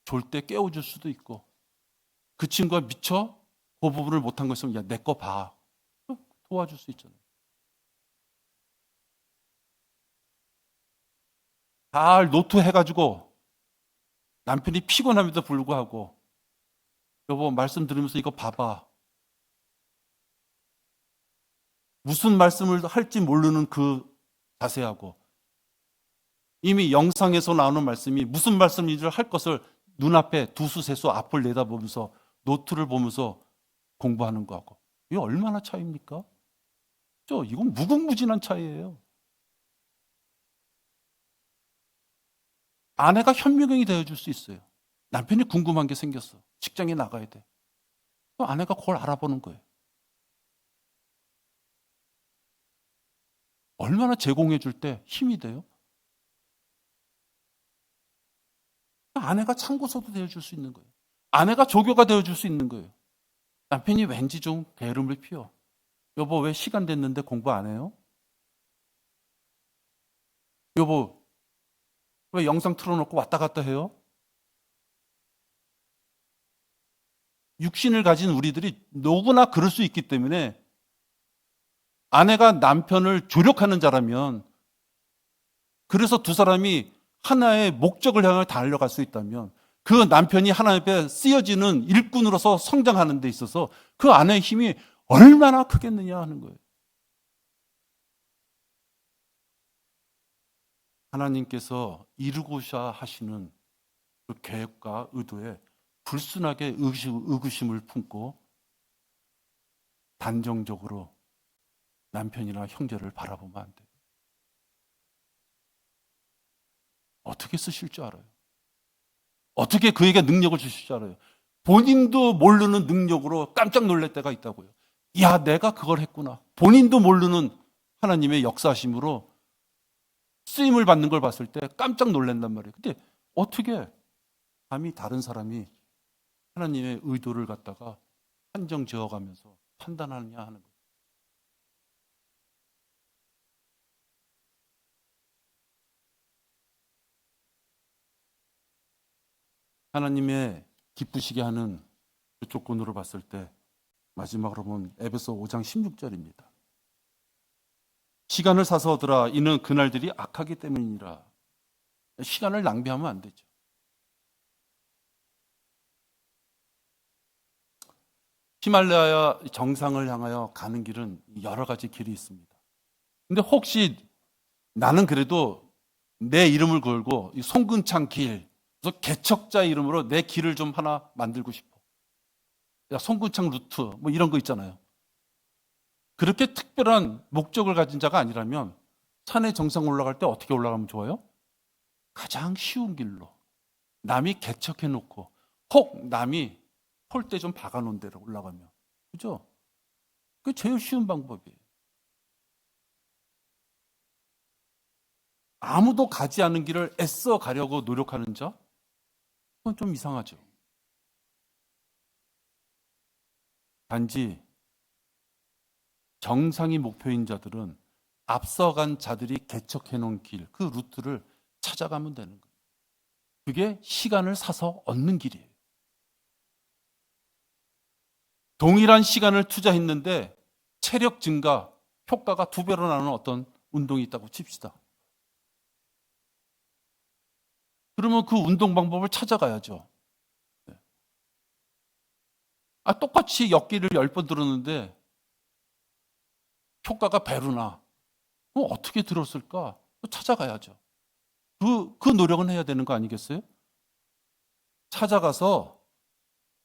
졸 때 깨워줄 수도 있고 그 친구가 미처 그 부분을 못한 거 있으면 야, 내 거 봐. 도와줄 수 있잖아요. 잘 노트해가지고 남편이 피곤함에도 불구하고 여보 말씀 들으면서 이거 봐봐. 무슨 말씀을 할지 모르는 그 자세하고 이미 영상에서 나오는 말씀이 무슨 말씀인지를 할 것을 눈앞에 두수세수 앞을 내다보면서 노트를 보면서 공부하는 거하고 이게 얼마나 차이입니까? 이건 무궁무진한 차이예요. 아내가 현미경이 되어줄 수 있어요. 남편이 궁금한 게 생겼어. 직장에 나가야 돼. 그럼 아내가 그걸 알아보는 거예요. 얼마나 제공해 줄 때 힘이 돼요? 아내가 참고서도 되어줄 수 있는 거예요. 아내가 조교가 되어줄 수 있는 거예요. 남편이 왠지 좀 게으름을 피워. 여보 왜 시간 됐는데 공부 안 해요? 여보 왜 영상 틀어놓고 왔다 갔다 해요? 육신을 가진 우리들이 누구나 그럴 수 있기 때문에 아내가 남편을 조력하는 자라면, 그래서 두 사람이 하나의 목적을 향해 달려갈 수 있다면 그 남편이 하나님 앞에 쓰여지는 일꾼으로서 성장하는 데 있어서 그 아내의 힘이 얼마나 크겠느냐 하는 거예요. 하나님께서 이루고자 하시는 그 계획과 의도에 불순하게 의구심을 품고 단정적으로 남편이나 형제를 바라보면 안 돼요. 어떻게 쓰실 줄 알아요? 어떻게 그에게 능력을 주실 줄 알아요? 본인도 모르는 능력으로 깜짝 놀랄 때가 있다고요. 야, 내가 그걸 했구나. 본인도 모르는 하나님의 역사심으로 쓰임을 받는 걸 봤을 때 깜짝 놀란단 말이에요. 근데 어떻게 감히 다른 사람이 하나님의 의도를 갖다가 한정 지어가면서 판단하느냐 하는 거예요. 하나님의 기쁘시게 하는 그 조건으로 봤을 때 마지막으로 보면 에베소 5장 16절입니다. 시간을 사서 얻으라. 이는 그날들이 악하기 때문이라. 시간을 낭비하면 안 되죠. 히말라야 정상을 향하여 가는 길은 여러 가지 길이 있습니다. 근데 혹시 나는 그래도 내 이름을 걸고 이 송근창 길, 그래서 개척자 이름으로 내 길을 좀 하나 만들고 싶어. 야, 송근창 루트 뭐 이런 거 있잖아요. 그렇게 특별한 목적을 가진 자가 아니라면 산의 정상 올라갈 때 어떻게 올라가면 좋아요? 가장 쉬운 길로. 남이 개척해 놓고 혹 남이 폴대 좀 박아 놓은 데로 올라가면. 그죠? 그게 제일 쉬운 방법이에요. 아무도 가지 않은 길을 애써 가려고 노력하는 자? 그건 좀 이상하죠. 단지 정상이 목표인 자들은 앞서간 자들이 개척해 놓은 길, 그 루트를 찾아가면 되는 거예요. 그게 시간을 사서 얻는 길이에요. 동일한 시간을 투자했는데 체력 증가, 효과가 2배로 나는 어떤 운동이 있다고 칩시다. 그러면 그 운동 방법을 찾아가야죠. 똑같이 엮기를 10번 들었는데 효과가 배로 나. 어떻게 들었을까? 찾아가야죠. 그 노력은 해야 되는 거 아니겠어요? 찾아가서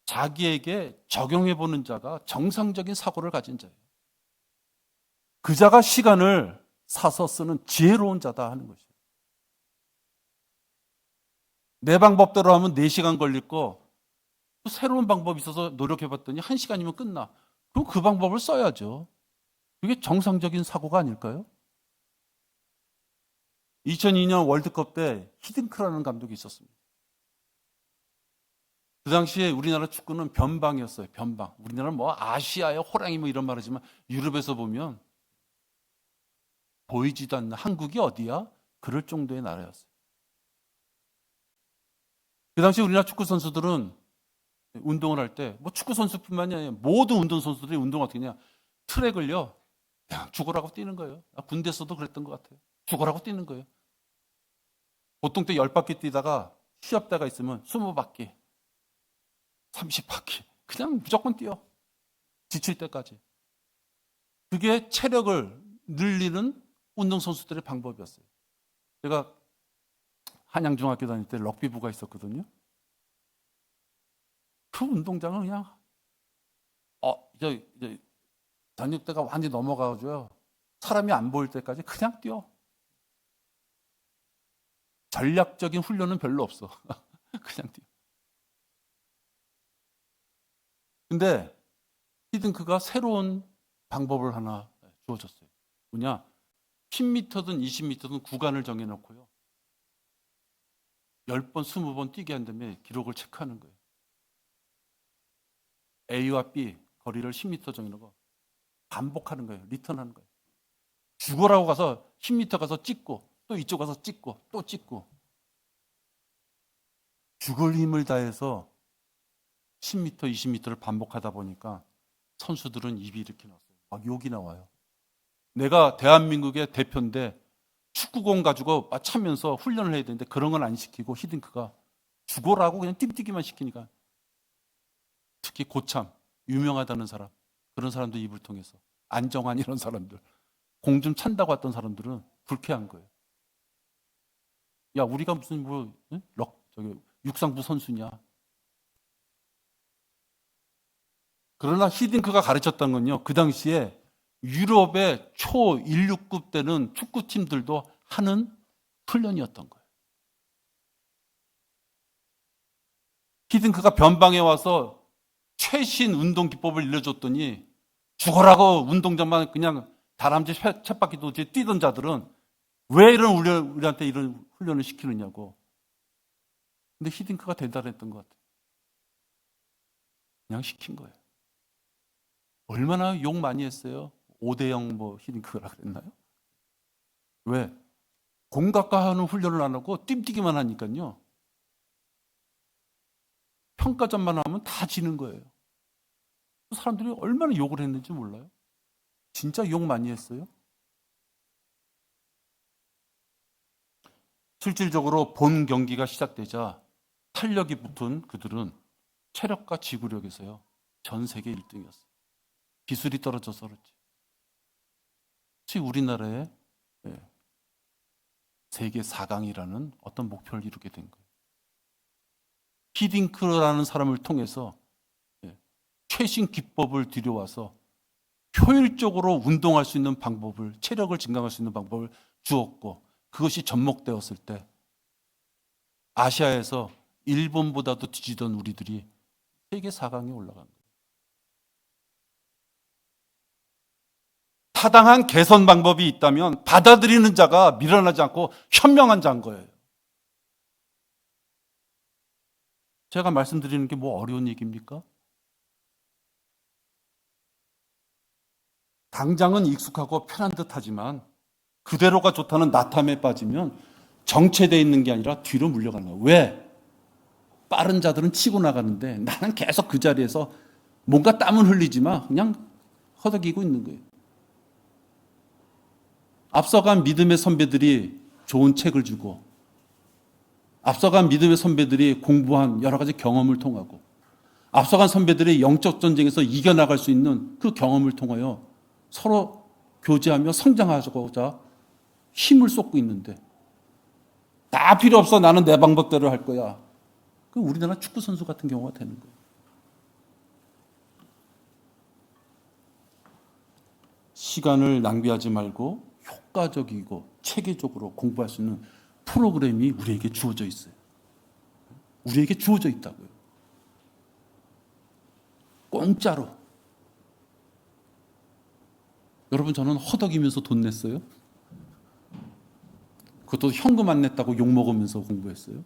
자기에게 적용해 보는 자가 정상적인 사고를 가진 자예요. 그 자가 시간을 사서 쓰는 지혜로운 자다 하는 것이에요. 내 방법대로 하면 4시간 걸릴 거 또 새로운 방법이 있어서 노력해 봤더니 1시간이면 끝나. 그럼 그 방법을 써야죠. 그게 정상적인 사고가 아닐까요? 2002년 월드컵 때 히딩크라는 감독이 있었습니다. 그 당시에 우리나라 축구는 변방이었어요. 변방. 우리나라는 뭐 아시아의 호랑이 뭐 이런 말하지만 유럽에서 보면 보이지도 않는 한국이 어디야? 그럴 정도의 나라였어요. 그 당시 우리나라 축구 선수들은 운동을 할 때 뭐 축구 선수뿐만이 아니라 모든 운동 선수들이 운동을 어떻게 하냐? 트랙을요. 그냥 죽으라고 뛰는 거예요. 군대에서도 그랬던 것 같아요. 죽으라고 뛰는 거예요. 보통 때 10바퀴 뛰다가 시합 때가 있으면 20바퀴, 30바퀴 그냥 무조건 뛰어. 지칠 때까지. 그게 체력을 늘리는 운동선수들의 방법이었어요. 제가 한양중학교 다닐 때 럭비부가 있었거든요. 그 운동장은 그냥 이제 저녁때가 완전히 넘어가가지고요. 사람이 안 보일 때까지 그냥 뛰어. 전략적인 훈련은 별로 없어. 그냥 뛰어. 근데 히딩크가 새로운 방법을 하나 주어졌어요. 뭐냐? 10m든 20m든 구간을 정해놓고요. 10번, 20번 뛰게 한 다음에 기록을 체크하는 거예요. A와 B 거리를 10m 정해놓고 반복하는 거예요. 리턴하는 거예요. 죽어라고 가서 10m 가서 찍고 또 이쪽 가서 찍고 또 찍고 죽을 힘을 다해서 10m, 20m를 반복하다 보니까 선수들은 입이 이렇게 났어요. 막 욕이 나와요. 내가 대한민국의 대표인데 축구공 가지고 차면서 훈련을 해야 되는데 그런 건 안 시키고 히딩크가 죽어라고 그냥 띵뛰기만 시키니까, 특히 고참 유명하다는 사람, 그런 사람들 입을 통해서 안정환 이런 사람들, 공 좀 찬다고 했던 사람들은 불쾌한 거예요. 야, 우리가 무슨 저기 육상부 선수냐. 그러나 히딩크가 가르쳤던 건요, 그 당시에 유럽의 초 16급 되는 축구팀들도 하는 훈련이었던 거예요. 히딩크가 변방에 와서 최신 운동 기법을 일러줬더니 죽어라고 운동장만 그냥 다람쥐 쳇바퀴도 뛰던 자들은 왜 이런 우리한테 이런 훈련을 시키느냐고. 근데 히딩크가 대단했던 것 같아요. 그냥 시킨 거예요. 얼마나 욕 많이 했어요. 5대0 히딩크라 그랬나요? 왜? 공각화하는 훈련을 안 하고 띵뛰기만 하니까요, 평가전만 하면 다 지는 거예요. 사람들이 얼마나 욕을 했는지 몰라요? 진짜 욕 많이 했어요. 실질적으로 본 경기가 시작되자 탄력이 붙은 그들은 체력과 지구력에서요, 전 세계 1등이었어요. 기술이 떨어져서 그렇지. 혹시 우리나라의 세계 4강이라는 어떤 목표를 이루게 된 거예요. 히딩크라는 사람을 통해서 최신 기법을 들여와서 효율적으로 운동할 수 있는 방법을, 체력을 증강할 수 있는 방법을 주었고, 그것이 접목되었을 때 아시아에서 일본보다도 뒤지던 우리들이 세계 4강에 올라간 거예요. 타당한 개선 방법이 있다면 받아들이는 자가 밀어나지 않고 현명한 자인 거예요. 제가 말씀드리는 게 뭐 어려운 얘기입니까? 당장은 익숙하고 편한 듯하지만 그대로가 좋다는 나탐에 빠지면 정체되어 있는 게 아니라 뒤로 물려가는 거예요. 왜? 빠른 자들은 치고 나가는데 나는 계속 그 자리에서 뭔가 땀은 흘리지만 그냥 허덕이고 있는 거예요. 앞서간 믿음의 선배들이 좋은 책을 주고, 앞서간 믿음의 선배들이 공부한 여러 가지 경험을 통하고, 앞서간 선배들이 영적 전쟁에서 이겨나갈 수 있는 그 경험을 통하여 서로 교제하며 성장하고자 힘을 쏟고 있는데, 다 필요 없어, 나는 내 방법대로 할 거야. 그 우리나라 축구 선수 같은 경우가 되는 거예요. 시간을 낭비하지 말고 효과적이고 체계적으로 공부할 수 있는 프로그램이 우리에게 주어져 있어요. 우리에게 주어져 있다고요. 공짜로. 여러분, 저는 허덕이면서 돈 냈어요. 그것도 현금 안 냈다고 욕먹으면서 공부했어요.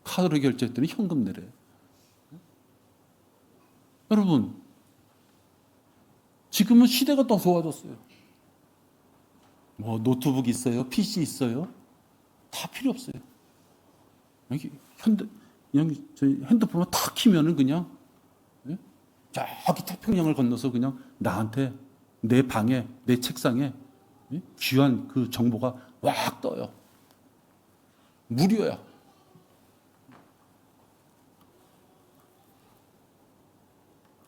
카드로 결제했더니 현금 내래. 여러분, 지금은 시대가 더 좋아졌어요. 뭐 노트북 있어요? PC 있어요? 다 필요 없어요. 여기 그냥 저희 핸드폰만 탁 키면은 그냥 저기 태평양을 건너서 그냥 나한테 내 방에, 내 책상에 귀한 그 정보가 왁 떠요. 무료야.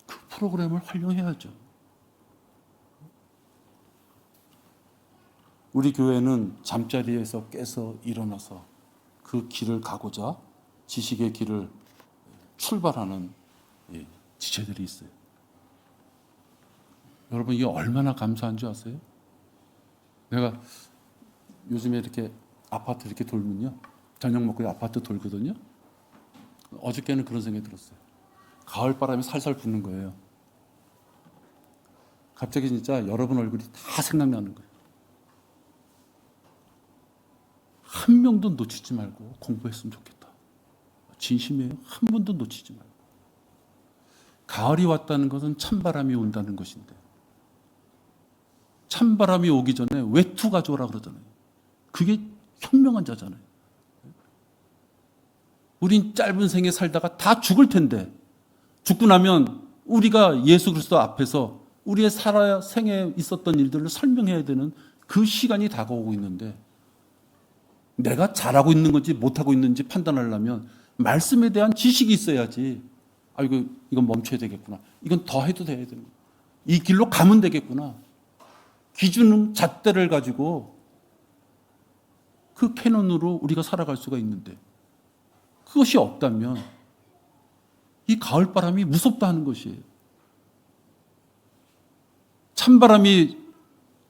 그 프로그램을 활용해야죠. 우리 교회는 잠자리에서 깨서 일어나서 그 길을 가고자 지식의 길을 출발하는 지체들이 있어요. 여러분, 이게 얼마나 감사한 줄 아세요? 내가 요즘에 이렇게 아파트 이렇게 돌면요, 저녁 먹고 아파트 돌거든요. 어저께는 그런 생각이 들었어요. 가을 바람이 살살 부는 거예요. 갑자기 진짜 여러분 얼굴이 다 생각나는 거예요. 한 명도 놓치지 말고 공부했으면 좋겠다. 진심이에요. 한 번도 놓치지 말고. 가을이 왔다는 것은 찬바람이 온다는 것인데, 찬바람이 오기 전에 외투 가져오라 그러잖아요. 그게 현명한 자잖아요. 우린 짧은 생에 살다가 다 죽을 텐데, 죽고 나면 우리가 예수 그리스도 앞에서 우리의 살아야 생에 있었던 일들을 설명해야 되는 그 시간이 다가오고 있는데, 내가 잘하고 있는 건지 못하고 있는지 판단하려면 말씀에 대한 지식이 있어야지. 아, 이건 멈춰야 되겠구나. 이건 더 해도 돼야 되는 거야. 이 길로 가면 되겠구나. 기준은 잣대를 가지고 그 캐논으로 우리가 살아갈 수가 있는데, 그것이 없다면 이 가을바람이 무섭다 하는 것이에요. 찬바람이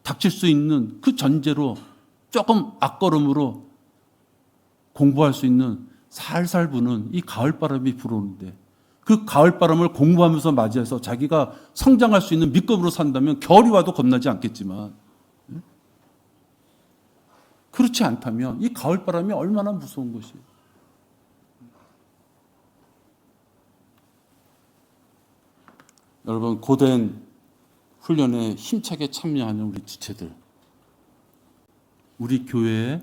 닥칠 수 있는 그 전제로 조금 앞걸음으로 공부할 수 있는 살살 부는 이 가을바람이 불어오는데, 그 가을바람을 공부하면서 맞이해서 자기가 성장할 수 있는 밑겁으로 산다면 겨울이 와도 겁나지 않겠지만, 그렇지 않다면 이 가을바람이 얼마나 무서운 것이에요. 여러분, 고된 훈련에 힘차게 참여하는 우리 지체들, 우리 교회에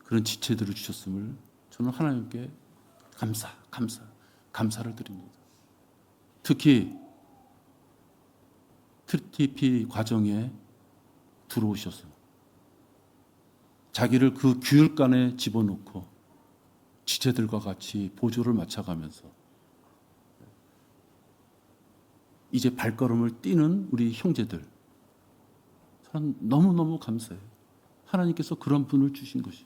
그런 지체들을 주셨음을 저는 하나님께 감사를 드립니다. 특히 TTP 과정에 들어오셔서 자기를 그 규율간에 집어넣고 지체들과 같이 보조를 맞춰가면서 이제 발걸음을 띄는 우리 형제들, 저는 너무너무 감사해요. 하나님께서 그런 분을 주신 것이.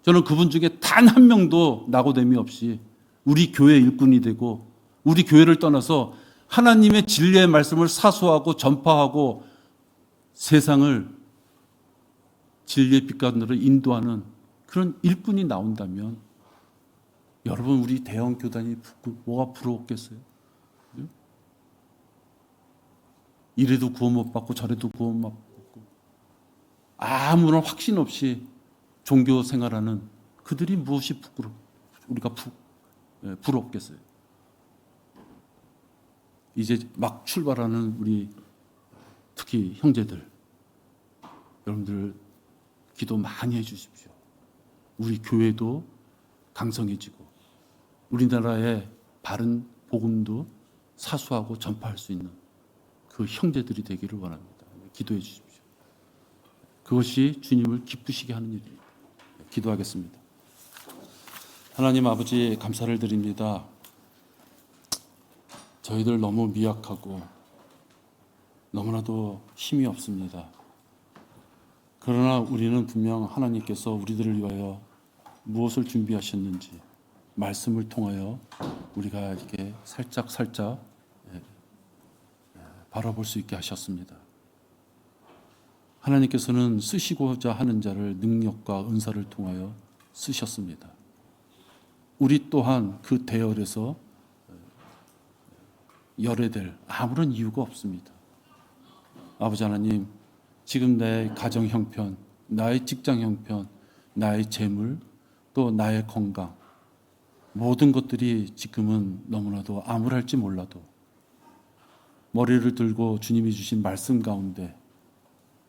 저는 그분 중에 단 한 명도 낙오됨이 없이 우리 교회 일꾼이 되고, 우리 교회를 떠나서 하나님의 진리의 말씀을 사수하고 전파하고 세상을 진리의 빛간으로 인도하는 그런 일꾼이 나온다면, 여러분, 우리 대형 교단이 뭐가 부러웠겠어요? 이래도 구원 못 받고 저래도 구원 못 받고 아무런 확신 없이 종교 생활하는 그들이 무엇이 우리가 부럽겠어요? 이제 막 출발하는 우리 특히 형제들, 여러분들 기도 많이 해주십시오. 우리 교회도 강성해지고 우리나라의 바른 복음도 사수하고 전파할 수 있는 그 형제들이 되기를 원합니다. 기도해 주십시오. 그것이 주님을 기쁘시게 하는 일입니다. 기도하겠습니다. 하나님 아버지, 감사를 드립니다. 저희들 너무 미약하고 너무나도 힘이 없습니다. 그러나 우리는 분명 하나님께서 우리들을 위하여 무엇을 준비하셨는지 말씀을 통하여 우리가 이렇게 살짝 바라볼 수 있게 하셨습니다. 하나님께서는 쓰시고자 하는 자를 능력과 은사를 통하여 쓰셨습니다. 우리 또한 그 대열에서 열애될 아무런 이유가 없습니다. 아버지 하나님, 지금 내 가정 형편, 나의 직장 형편, 나의 재물, 또 나의 건강, 모든 것들이 지금은 너무나도 암울할지 몰라도 머리를 들고 주님이 주신 말씀 가운데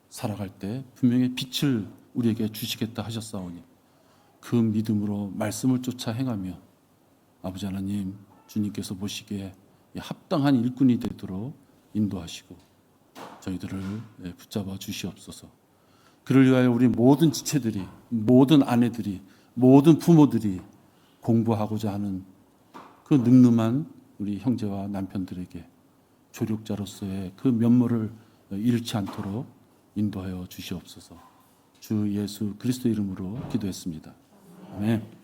살아갈 때 분명히 빛을 우리에게 주시겠다 하셨사오니, 그 믿음으로 말씀을 쫓아 행하며 아버지 하나님, 주님께서 보시기에 합당한 일꾼이 되도록 인도하시고 저희들을 붙잡아 주시옵소서. 그를 위하여 우리 모든 지체들이, 모든 아내들이, 모든 부모들이 공부하고자 하는 그 늠름한 우리 형제와 남편들에게 조력자로서의 그 면모를 잃지 않도록 인도하여 주시옵소서. 주 예수 그리스도 이름으로 기도했습니다. 아멘.